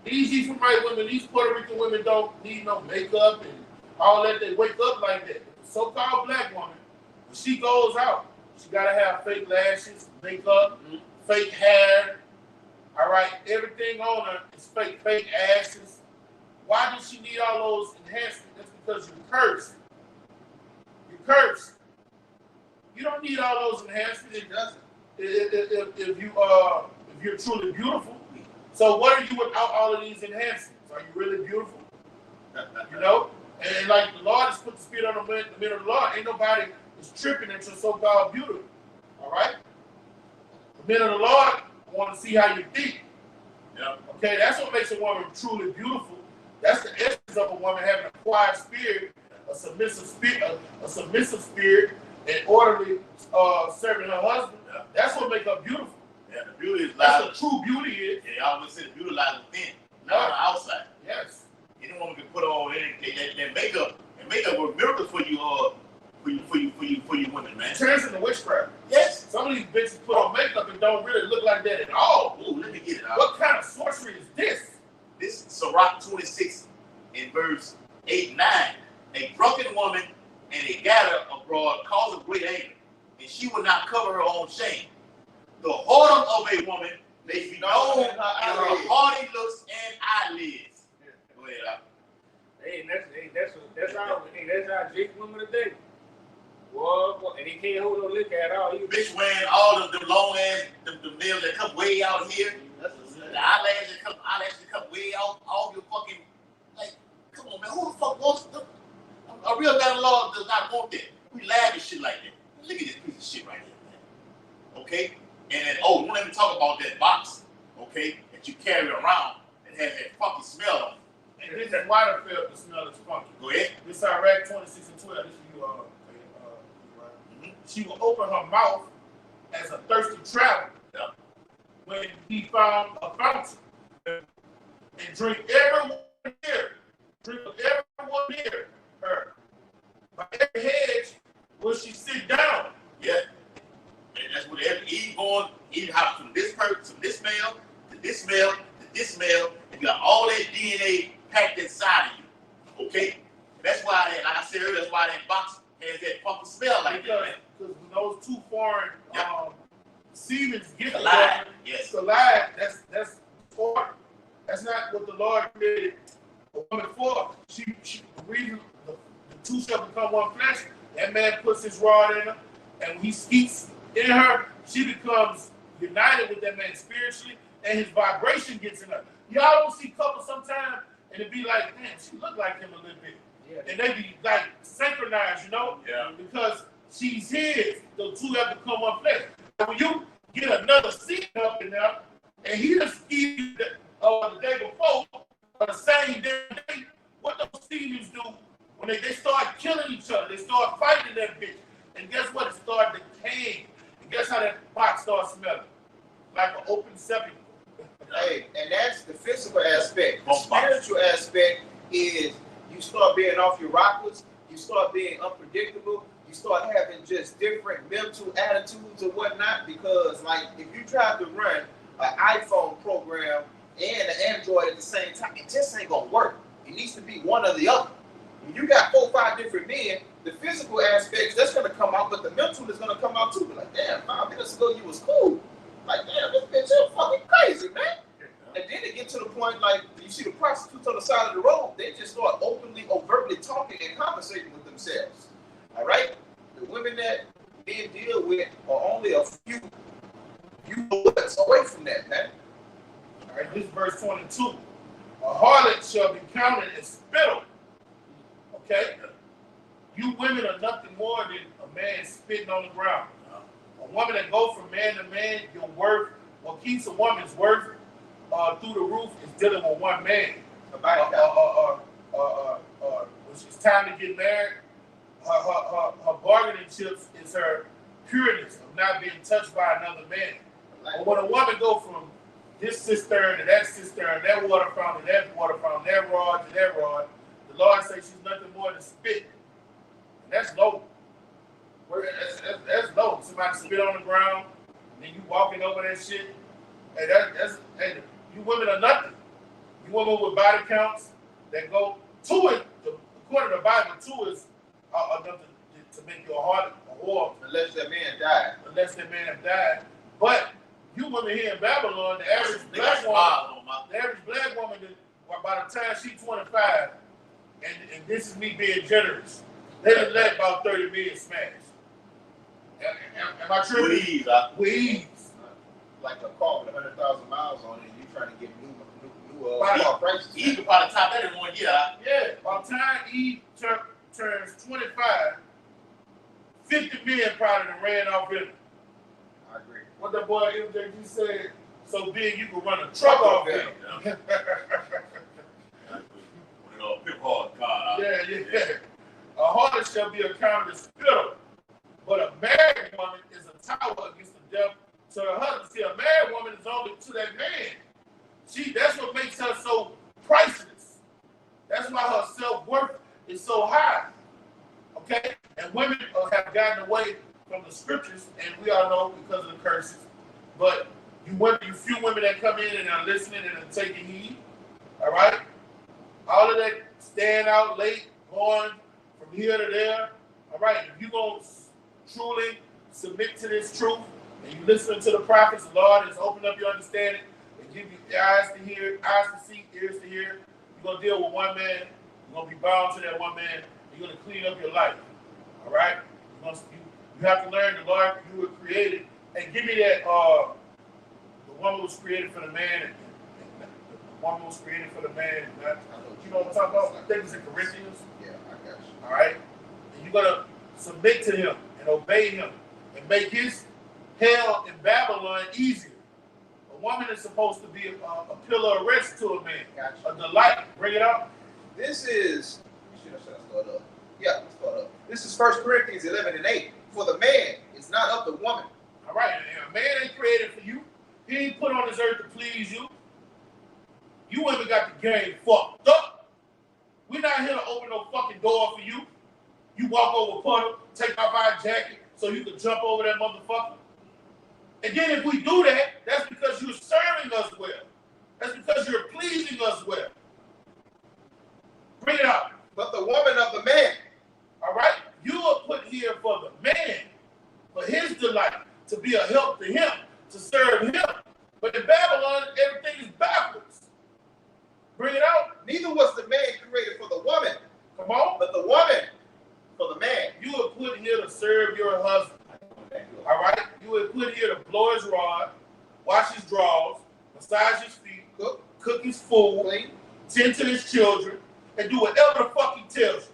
These Ephraimite women, these Puerto Rican women don't need no makeup and all that. They wake up like that. The so-called black woman, when she goes out, she gotta have fake lashes, makeup, fake hair. All right, everything on her is fake asses. Why does she need all those enhancements? That's because you're cursed. You're cursed. You don't need all those enhancements. It doesn't. If you're truly beautiful. So what are you without all of these enhancements? Are you really beautiful? You know? And like the Lord has put the spirit on the men of the Lord. Ain't nobody is tripping at your so-called beauty. All right? The men of the Lord want to see how you think. Yeah. Okay, that's what makes a woman truly beautiful. That's the essence of a woman having a quiet spirit, a submissive spirit, and orderly serving her husband. Yeah. That's what makes her beautiful. Yeah, the beauty is that's what true beauty is. Yeah, I always say the beauty lies within, not on the outside. Yes. Any woman can put on that makeup, and makeup will miracle for you, for you women, man. It turns into witchcraft. Yes. Some of these bitches put on makeup and don't really look like that at all. Ooh, let me get it out. What kind of sorcery is this? This is Sirach 26 in verse 8 and 9. A drunken woman and a gather abroad cause of great anger, and she will not cover her own shame. The whoredom of a woman may be known in her haughty looks and eyelids. Go ahead, Al. Hey, that's our Jake woman today. Well, and he can't hold no liquor at all. Bitch wearing all of the long ass, the nails that come way out here. The eyelashes come way out all your fucking, like, come on, man. Who the fuck wants them? A real landlord does not want that. We laugh at shit like that. Look at this piece of shit right here, man. Okay? And then, don't let me talk about that box, okay, that you carry around that has that funky smell on it. And this is why I feel the smell is funky. Go ahead. This is Iraq 26 and 12. This is you, right? She will open her mouth as a thirsty traveler when he found a fountain and drink everyone near. Drink everyone near her. By every hedge will she sit down. Yeah. And that's what he's going, he hops from this person, from this male, to this male, to this male, and you got all that DNA packed inside of you. Okay? And that's why, like I said earlier, that's why that box has that fucking smell like that, man. Because when those two foreign semen get collide, that's foreign. That's not what the Lord created a woman for. The reason the two shall become one flesh, that man puts his rod in her, and when he speaks in her, she becomes united with that man spiritually, and his vibration gets in her. Y'all don't see couples sometimes, and it be like, man, she look like him a little bit. Yeah. And they be like synchronized, you know? Yeah. Because she's his. The two have become one flesh. And when you get another seed up in there, and he just gave you the day before, or the same day, what those seeds do, when they start killing each other, they start fighting that bitch. And guess what? It started decaying. And guess how that box starts smelling? Like an open septic. Hey, and that's the physical aspect. The spiritual aspect is you start being off your rockers, you start being unpredictable, you start having just different mental attitudes and whatnot, because like if you try to run an iPhone program and an Android at the same time, it just ain't gonna work. It needs to be one or the other. When you got 4 or 5 different men, the physical aspects, that's gonna come out, but the mental is gonna come out too. Be like, damn, 5 minutes ago you was cool. Like, damn, this bitch is fucking crazy, man. And then it get to the point, like, you see the prostitutes on the side of the road, they just start openly, overtly talking and conversating with themselves. All right? The women that men deal with are only a few bullets away from that, man. All right, this is verse 22. A harlot shall be counted as spittle. Okay? You women are nothing more than a man spitting on the ground. A woman that goes from man to man, your worth, what keeps a woman's worth through the roof is dealing with one man. When she's time to get married, her bargaining chips is her pureness of not being touched by another man. But when a woman go from this cistern to that cistern, that water fountain, that water fountain, that rod to that rod, the Lord says she's nothing more than spit. And that's low. That's low. Somebody spit on the ground, and then you walking over that shit. Hey, you women are nothing. You women with body counts that go to it, according to the Bible, two is enough to make you a whore. Unless that man died. Unless that man have died. But you women here in Babylon, the average black woman, by the time she's 25, and this is me being generous, they done let about 30 million smash. Am I tripping? With ease. Like a car with 100,000 miles on it, and you trying to get new prices. He could probably top that in 1 year. Yeah, by the time Eve turns 25, 50 million probably done ran off in it. I agree. What that boy MJG said, so big you could run a truck off it. Yeah. A harlot shall be accounted as spittle, but a married woman is a tower against the devil. So her husband, see, a married woman is only to that man. That's what makes her so priceless. That's why her self-worth is so high. Okay? And women have gotten away from the scriptures, and we all know because of the curses. But you few women that come in and are listening and are taking heed. All right? All of that staying out late, going from here to there. All right? If you're going to truly submit to this truth, and you listen to the prophets, the Lord has opened up your understanding and give you eyes to hear, eyes to see, ears to hear. You're going to deal with one man. You're going to be bound to that one man. And you're going to clean up your life. All right? You have to learn the Lord you were created. And give me that, the woman was created for the man. And the woman was created for the man. And you know what I'm talking about? I think it's in Corinthians. Yeah, I got you. All right? And you're going to submit to him and obey him and make his hell in Babylon easier. A woman is supposed to be a pillar of rest to a man. Gotcha. A delight. Bring it up. This is, should I start up? Yeah, let's start up. This is 1 Corinthians 11:8. For the man is not of the woman. All right. A man ain't created for you. He ain't put on this earth to please you. You women got the game fucked up. We're not here to open no fucking door for you. You walk over puddle, take off our jacket so you can jump over that motherfucker. And then if we do that, that's because you're serving us well. That's because you're pleasing us well. Bring it up. But the woman of the man. All right? You are put here for the man, for his delight, to be a help to him, to serve him. But in Babylon, everything is backwards. Bring it out. Neither was the man created for the woman. Come on. But the woman for the man. You are put here to serve your husband. All right? You were put here to blow his rod, wash his drawers, massage his feet, cook his food, tend to his children, and do whatever the fuck he tells you.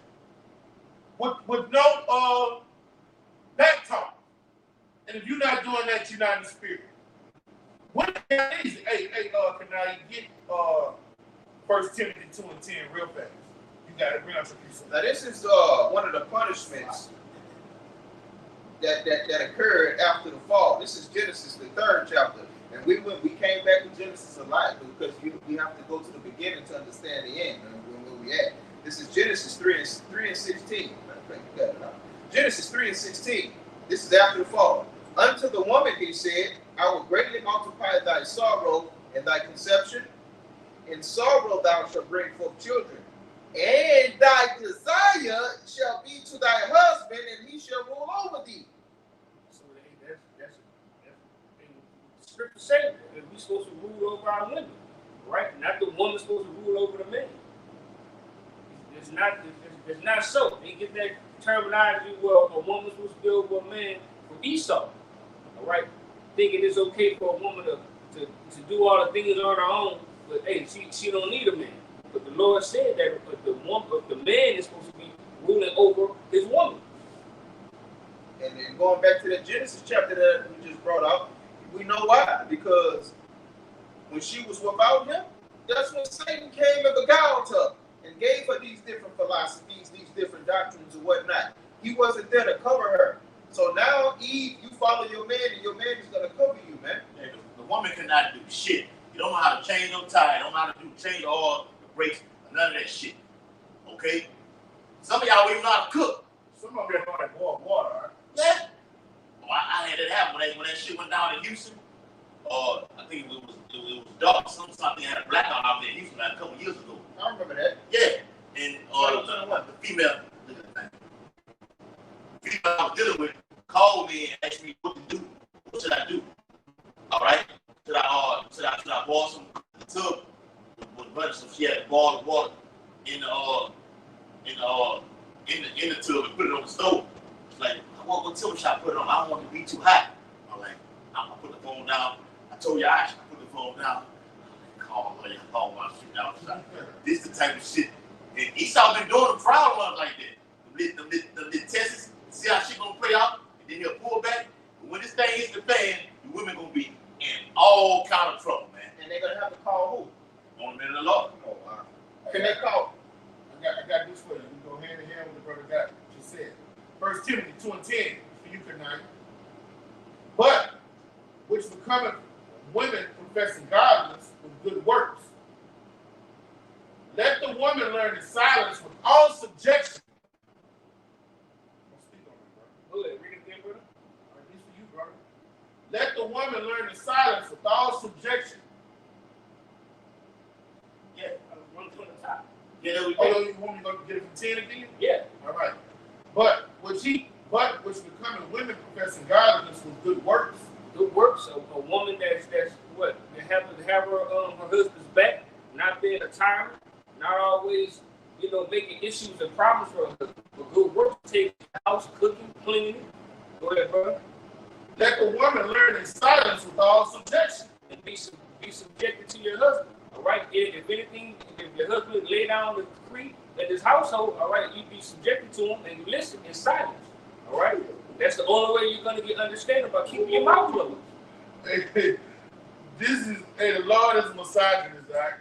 With no back talk. And if you're not doing that, you're not in the spirit. When it's easy. Hey, can I get 1 Timothy 2:10 real fast? You got it. Bring out your piece. Now this is one of the punishments that occurred after the fall. This is Genesis, the 3rd chapter. And we came back to Genesis a lot because we have to go to the beginning to understand the end and where we at. This is Genesis 3 and 16. Genesis 3 and 16. This is after the fall. Unto the woman he said, I will greatly multiply thy sorrow and thy conception. In sorrow thou shalt bring forth children. And thy desire shall be to thy husband, and he shall rule over thee. So that's scripture says that we're supposed to rule over our women, right? Not the woman supposed to rule over the man. It's not so. They get that terminology where a woman's supposed to be over a man from Esau. All right, thinking it's okay for a woman to do all the things on her own, but hey, she don't need a man. But the Lord said that the man is supposed to be ruling over his woman. And then going back to that Genesis chapter that we just brought up, we know why. Because when she was without him, that's when Satan came and beguiled her and gave her these different philosophies, these different doctrines and whatnot. He wasn't there to cover her. So now, Eve, you follow your man, and your man is going to cover you, man. Yeah, the woman cannot do shit. You don't know how to change no tire, don't know how to change oil, the brakes, none of that shit. Okay? Some of y'all even know how to cook. Some of them know how to boil water, right? Yeah. Oh, I had it happen when that shit went down in Houston. I think it was dark. Something had a blackout out there in Houston like a couple years ago. I remember that. Yeah. And the female, look at that thing. Female I was dealing with called me and asked me what to do. What should I do? All right. Should I boil some tub with butter? So she had to boil the water in the tub and put it on the stove. She's like, what tub should I put it on? I don't want it to be too hot. I'm like, I'm gonna put the phone down. I told you I should put the phone down. I'm like, call my shit out. This is the type of shit. And Esau been doing the proud ones like that. The tests, see how shit gonna play out, and then he'll pull back. But when this thing hits the fan, the women gonna be in all kind of trouble, man. And they're going to have to call who? On the minute of the Lord. Oh, wow. Can they call? I got this for you. We go hand in hand with the brother got just said. 1 Timothy 2:10 for you tonight. But which becometh women professing godliness with good works. Let the woman learn in silence with all subjection. Don't speak on it, brother. Go ahead, read it again, brother. All right, this for you, brother. Let the woman learn in silence with all subjection. Yeah, I was running from the top. Yeah, there we go. Oh, you want me to go get it from 10 again? Yeah. All right. But which becoming women professing godliness with good works. Good works. A woman that's what to have her husband's back, not being a tyrant, not always making issues and problems for her husband. But good works, take the house, cooking, cleaning it. Go ahead, brother. Let the woman learn in silence with all subjection. And be subjected to your husband. All right. If anything, if your husband lay down the decree in his household, all right, you be subjected to him and you listen in silence. All right. That's the only way you're gonna get understanding about keeping your mouth closed. Hey, the Lord is misogynist, right?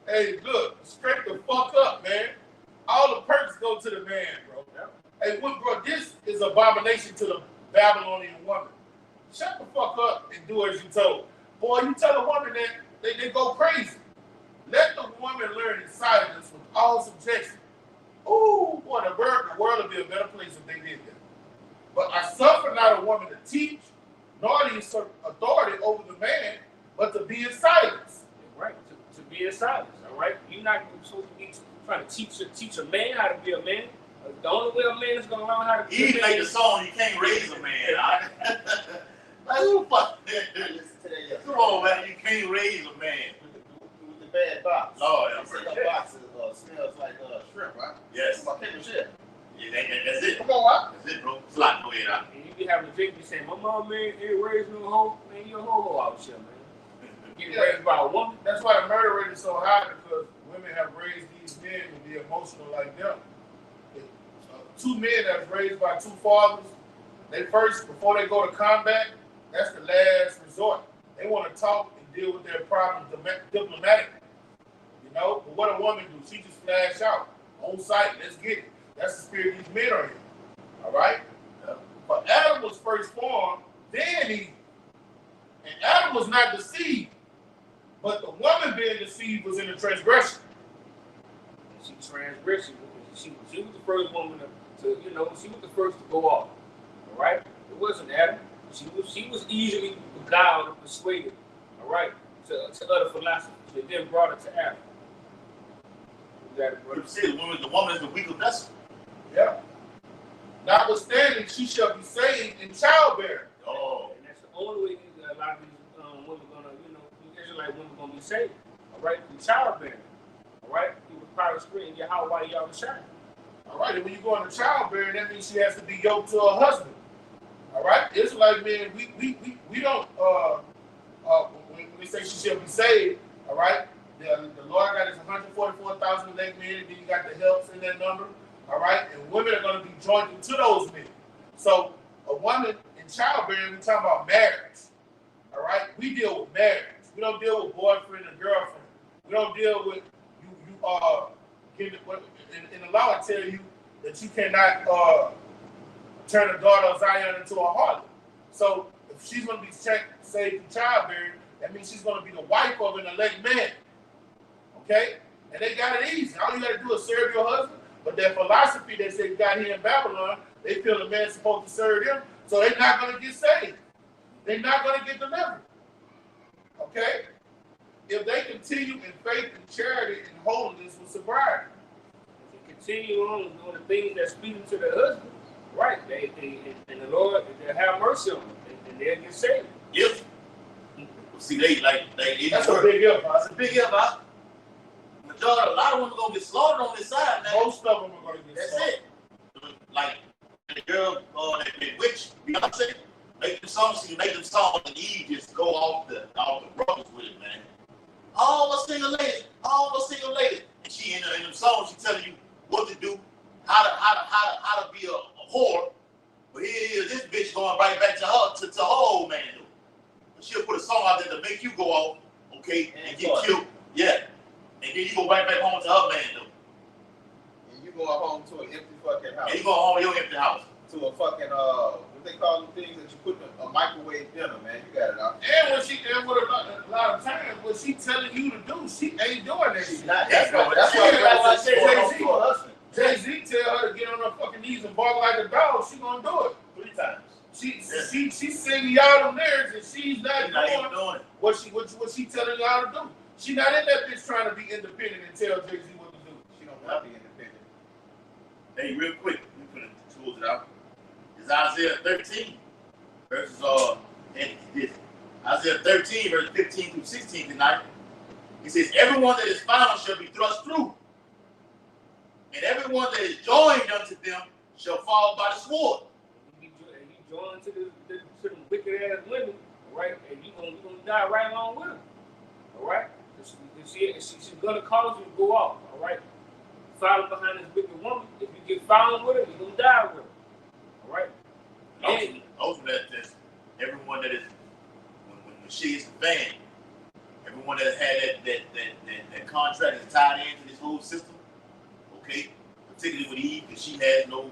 Hey, look, straight the fuck up, man. All the perks go to the man, bro. Hey, bro, this is abomination to the Babylonian woman. Shut the fuck up and do as you told. Boy, you tell a woman that they go crazy. Let the woman learn in silence with all subjection. Ooh, boy, the world would be a better place if they did that. But I suffer not a woman to teach, nor to usurp authority over the man, but to be in silence. Right, to be in silence, all right? You're not supposed to be trying to teach a man how to be a man. The only way a man is going to learn how to be a man. He made the song, you can't raise a man. Like, who fuck Come on, man, you can't raise a man. With the bad box. Oh, yeah. The box smells like shrimp, right? Yes. My favorite shit. Yeah, that's it. Come on, what? That's it, bro. It's a lot. Go ahead, out. And you be having a drink, be saying, my mom, man, ain't raised no hoe. Man, you're a hoe out here, man. Getting raised by a woman. That's why the murder rate is so high, because women have raised these men to be emotional like them. Two men that's raised by two fathers, they first, before they go to combat, that's the last resort. They want to talk and deal with their problems diplomatically. But what a woman do, she just flash out on sight. Let's get it. That's the spirit these men are in. All right? But Adam was first formed, then Eve. And Adam was not deceived. But the woman being deceived was in the transgression. She transgressed. She was the first woman to she was the first to go off. All right? It wasn't Adam. She was easily beguiled and persuaded, all right, to other philosophies. They then brought it to Adam. You see, the woman is the weaker vessel. Yeah. Notwithstanding, she shall be saved in childbearing. Oh. And that's the only way a lot of these women these Israelite women gonna be saved. All right, through childbearing. All right, through the power of spirit in your house while y'all shine. All right, and when you go into childbearing, that means she has to be yoked to her husband. All right, it's like, man, we don't when we say she shall be saved. All right, the Lord got his 144,000 elect men, and then you got the helps in that number. All right, and women are going to be joined to those men. So a woman in childbearing, we talking about marriage. All right, we deal with marriage. We don't deal with boyfriend and girlfriend. We don't deal with and the law will tell you that you cannot turn the daughter of Zion into a harlot. So if she's going to be saved from childbearing, that means she's going to be the wife of an elect man. Okay? And they got it easy. All you got to do is serve your husband. But their philosophy that they got here in Babylon, they feel the man's supposed to serve them, so they're not going to get saved. They're not going to get delivered. Okay? If they continue in faith and charity and holiness with sobriety. If they continue on doing the things that's pleasing to their husband, right? And the Lord, they'll have mercy on them, and they'll get saved. Yep. See, that's a big if. That's a big if, huh? Majority, a lot of women gonna get slaughtered on this side now. Most of them are gonna get slaughtered. That's it. Like the girl, that witch, Beyonce, make them songs, and Eve just go off the rubbers with it, man. All the single ladies. And she in them songs, she telling you what to do, how to be a whore. But here this bitch going right back to her old man. But she'll put a song out there to make you go off, okay, and get killed. Yeah. And then you go right back home to her man, though. And you go home to an empty fucking house. And you go home to your empty house. To a fucking what they call them things that you put in a microwave dinner, man. You got it out. And with a lot of times, what she telling you to do, she ain't doing that. She's not. That's why I said Jay-Z tell her to get on her fucking knees and bark like a dog. She gonna do it 3 times. She's singing y'all them lyrics and she's not doing it. What she telling y'all to do. She not in that bitch trying to be independent and tell Jay-Z what to do. She don't want to be independent. Hey, real quick, we put the tools it out. It's Isaiah 13 verses Isaiah 13 verses 15 through 16 tonight. He says, everyone that is found shall be thrust through, and everyone that is joined unto them shall fall by the sword. You join to the wicked ass women, all right, and you gonna die right along with them, all right. She's gonna cause you to go off, all right. Follow behind this wicked woman. If you get found with her, you're gonna die with her, all right. Also, that's everyone that is when she is the fan, everyone that had that contract is tied into this whole system. Okay, particularly with Eve, because she has no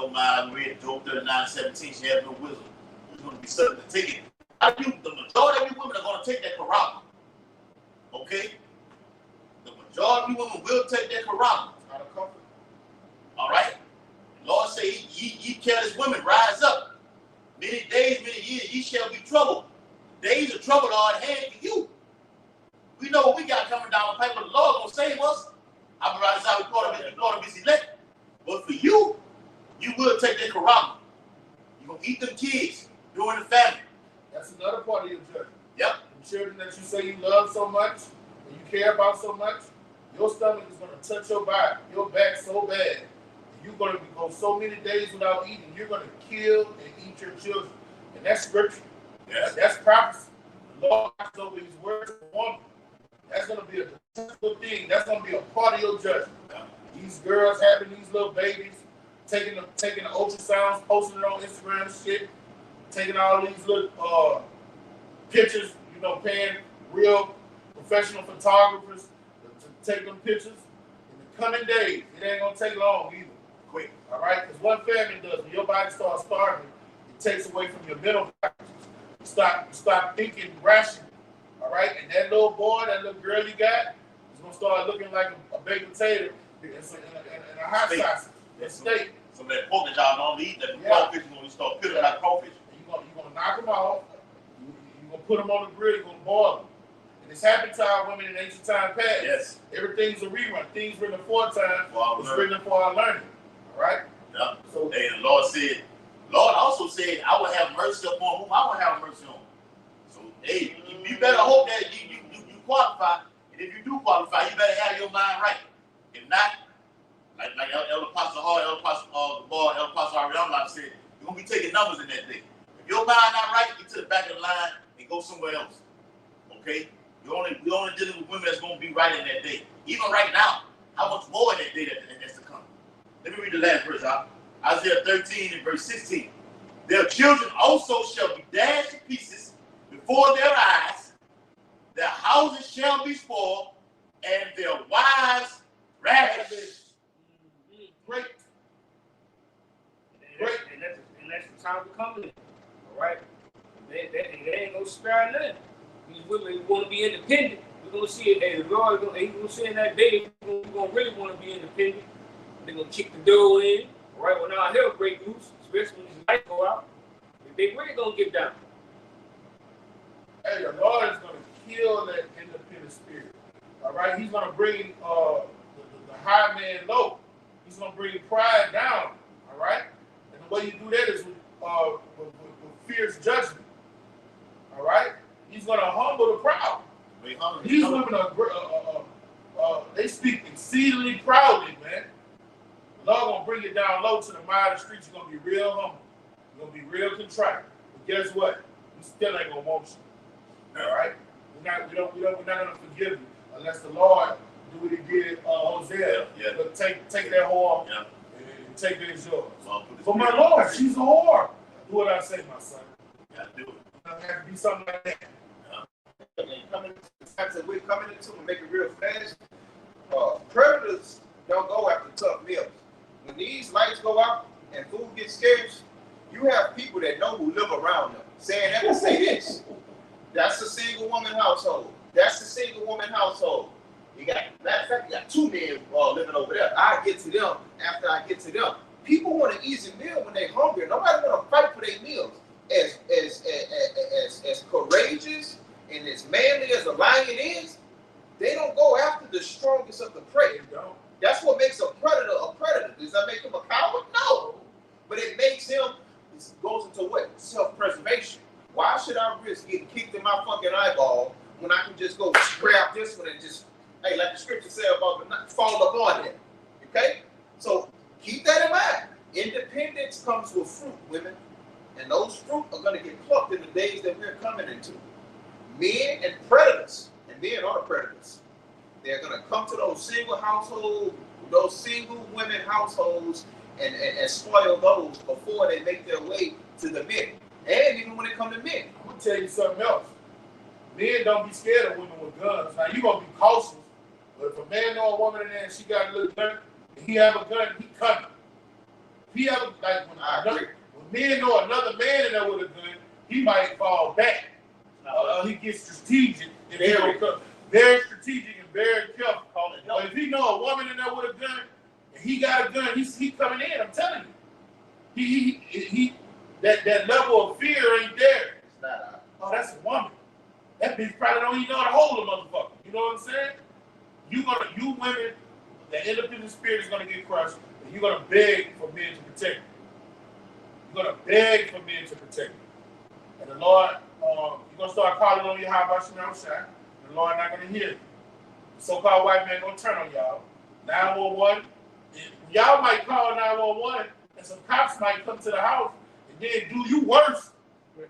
mind. Read Job 39:17. She has no wisdom. She's going to be subject to take it. The majority of you women are going to take that corral. Okay, the majority of you women will take that corral. Out of comfort. All right. The Lord say, ye careless women, rise up. Many days, many years, ye shall be troubled. Days of trouble are at hand for you. We know what we got coming down the pipe, but the Lord gonna save us. I realize how we caught up his elect. But for you, you will take that corral. You're gonna eat them kids during the famine. That's another part of your judgment. Yep. The children that you say you love so much and you care about so much, your stomach is gonna touch your body, your back so bad. You're going to go so many days without eating. You're going to kill and eat your children. And that's scripture. Yes. That's prophecy. The Lord has over his word to woman. That's going to be a good thing. That's going to be a part of your judgment. Yeah. These girls having these little babies, taking the ultrasounds, posting it on Instagram and shit, taking all these little pictures, paying real professional photographers to take them pictures. In the coming days, it ain't going to take long either. Quick, all right? Because what famine does, when your body starts starving, it takes away from your mental faculties. You stop thinking rational, all right? And that little boy, that little girl you got, is going to start looking like a baked potato in a hot sauce, a steak. Some of that pork that y'all don't eat, that crawfish, when you start peeling like crawfish. You're going to knock them off. You're going to put them on the grill. You're going to boil them. And it's happened to our women in ancient time past. Yes. Everything's a rerun. Things written aforetime was written for our learning. All right? Yeah. So, hey, the Lord also said, I will have mercy upon whom I will have mercy on. So, hey, you better hope that you qualify. And if you do qualify, you better have your mind right. If not, like Elder Apostle Hall, Elder Apostle Ball, Elder Apostle Ariana said, you're gonna be taking numbers in that day. If your mind not right, get to the back of the line and go somewhere else. Okay? We're only dealing with women that's gonna be right in that day. Even right now, how much more in that day that's to come? Let me read the last verse out. Isaiah 13 and verse 16. Their children also shall be dashed to pieces before their eyes. Their houses shall be spoiled, and their wives ravished. Great. And that's the time to come in. All right? They ain't gonna spare nothing. These women want to be independent. We're going to see it. Hey, the Lord, He's going to see in that day, we're going to really want to be independent. They're going to kick the door in. All right? When our hell break loose, especially when these lights go out, they really going to get down. Hey, the Lord is going to kill that independent spirit. All right? He's going to bring the high man low. He's going to bring pride down. All right? And the way you do that is with fierce judgment. All right? He's going to humble the proud. These women are they speak exceedingly proudly, man. The Lord going to bring it down low to the mile of the streets. You're going to be real humble. You're going to be real contrite. But guess what? We still ain't going to want you. All right? We're not going to forgive you unless the Lord do what he did Hosea. Yeah. But take that whore and take it as yours. But my Lord, she's a whore. Do what I say, my son. Yeah, do it. It have to be something like that. We're coming into and make it real fast. Predators don't go after tough meals. When these lights go out and food gets scarce, you have people that know who live around them saying that and say this. That's a single woman household. That's a single woman household. You got, matter of fact, you got two men living over there. I get to them after I get to them. People want an easy meal when they're hungry. Nobody want to fight for their meals. As courageous and as manly as a lion is, they don't go after the strongest of the prey. That's what makes a predator a predator. Does that make him a coward? No. But it makes him, it goes into what? Self-preservation. Why should I risk getting kicked in my fucking eyeball when I can just go grab this one and just, hey, like the scripture said about not fall upon him? Okay? So keep that in mind. Independence comes with fruit, women. And those fruit are going to get plucked in the days that we're coming into. Men and predators, and men are the predators. They're going to come to those single households, those single women households, and spoil those before they make their way to the men. And even when it comes to men. I'm going to tell you something else. Men don't be scared of women with guns. Now, you're going to be cautious. But if a man or a woman in there and she got a little gun, and he have a gun, he coming. If he have a, like, when men know another man in there with a gun, he might fall back. He gets strategic. And very strategic and very careful. But if he know a woman in there with a gun, and he got a gun, he coming in, I'm telling you. He that level of fear ain't there. It's not. Oh, that's a woman. That bitch probably don't even know how to hold a motherfucker. You know what I'm saying? You women, the independent spirit is gonna get crushed, and you're gonna beg for men to protect you. You're going to beg for men to protect you. And the Lord, you're going to start calling on your high about you outside. The Lord not going to hear you. The so-called white man going to turn on y'all. 911. Y'all might call 911, and some cops might come to the house and then do you worse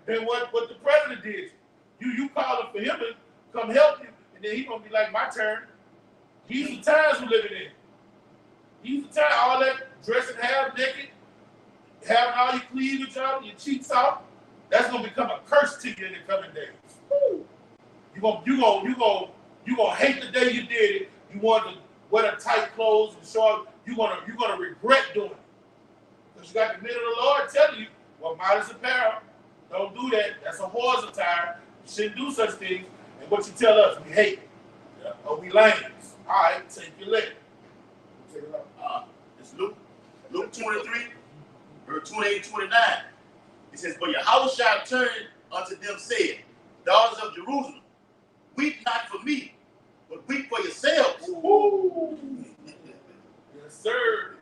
than what the president did. You calling for him to come help you, and then he's going to be like, my turn. These are times we're living in. These are times, all that dressing half naked, having all your cleavage out, your cheeks out, that's gonna become a curse to you in the coming days. You gonna hate the day you did it. You want to wear the tight clothes and short. You're gonna regret doing it. Because you got the men of the Lord telling you, well, modest apparel, don't do that. That's a whore's attire. You shouldn't do such things. And what you tell us, we hate it. Or we lames. All right, take your leg. It's Luke 23. Verse 28 and 29, it says, but Yahweh shall turn unto them, saying, daughters of Jerusalem, weep not for me, but weep for yourselves. Ooh. Yes, sir.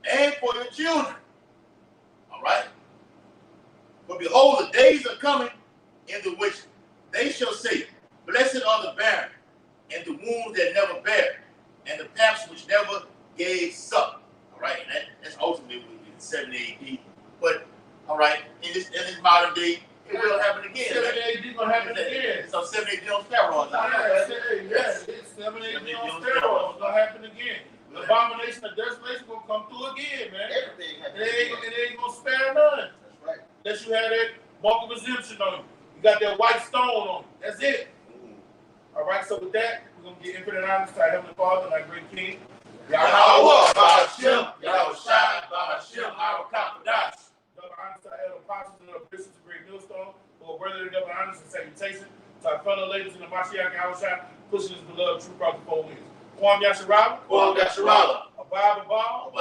And for your children. All right? But behold, the days are coming in the which they shall say, blessed are the barren, and the wombs that never bare, and the paps which never gave suck. All right, and that's ultimately in 70 AD. But all right, in this modern day, it will happen again. 70 AD gonna happen again. So 70 AD on steroids. Yes, it's 70 AD on steroids. It's gonna happen again. The abomination of desolation gonna come through again, man. Everything happens. It ain't gonna spare none. That's right. Unless you have that mark of redemption on you. You got that white stone on you. That's it. All right, so with that, we're gonna get infinite honors to our Heavenly Father and our great King. Yahweh, Ba'ashem, Yahushua, Ba'ashem, our confidants. Double honors to our elder apostles and our bishops of Great Millstone, who are worthy of double honors and salutation. To our fellow ladies in the Mashiach Yahushua, pushing his beloved true prophet 4 winds. Kwam Yasharala. Kwam Yasharala. Abba Babal.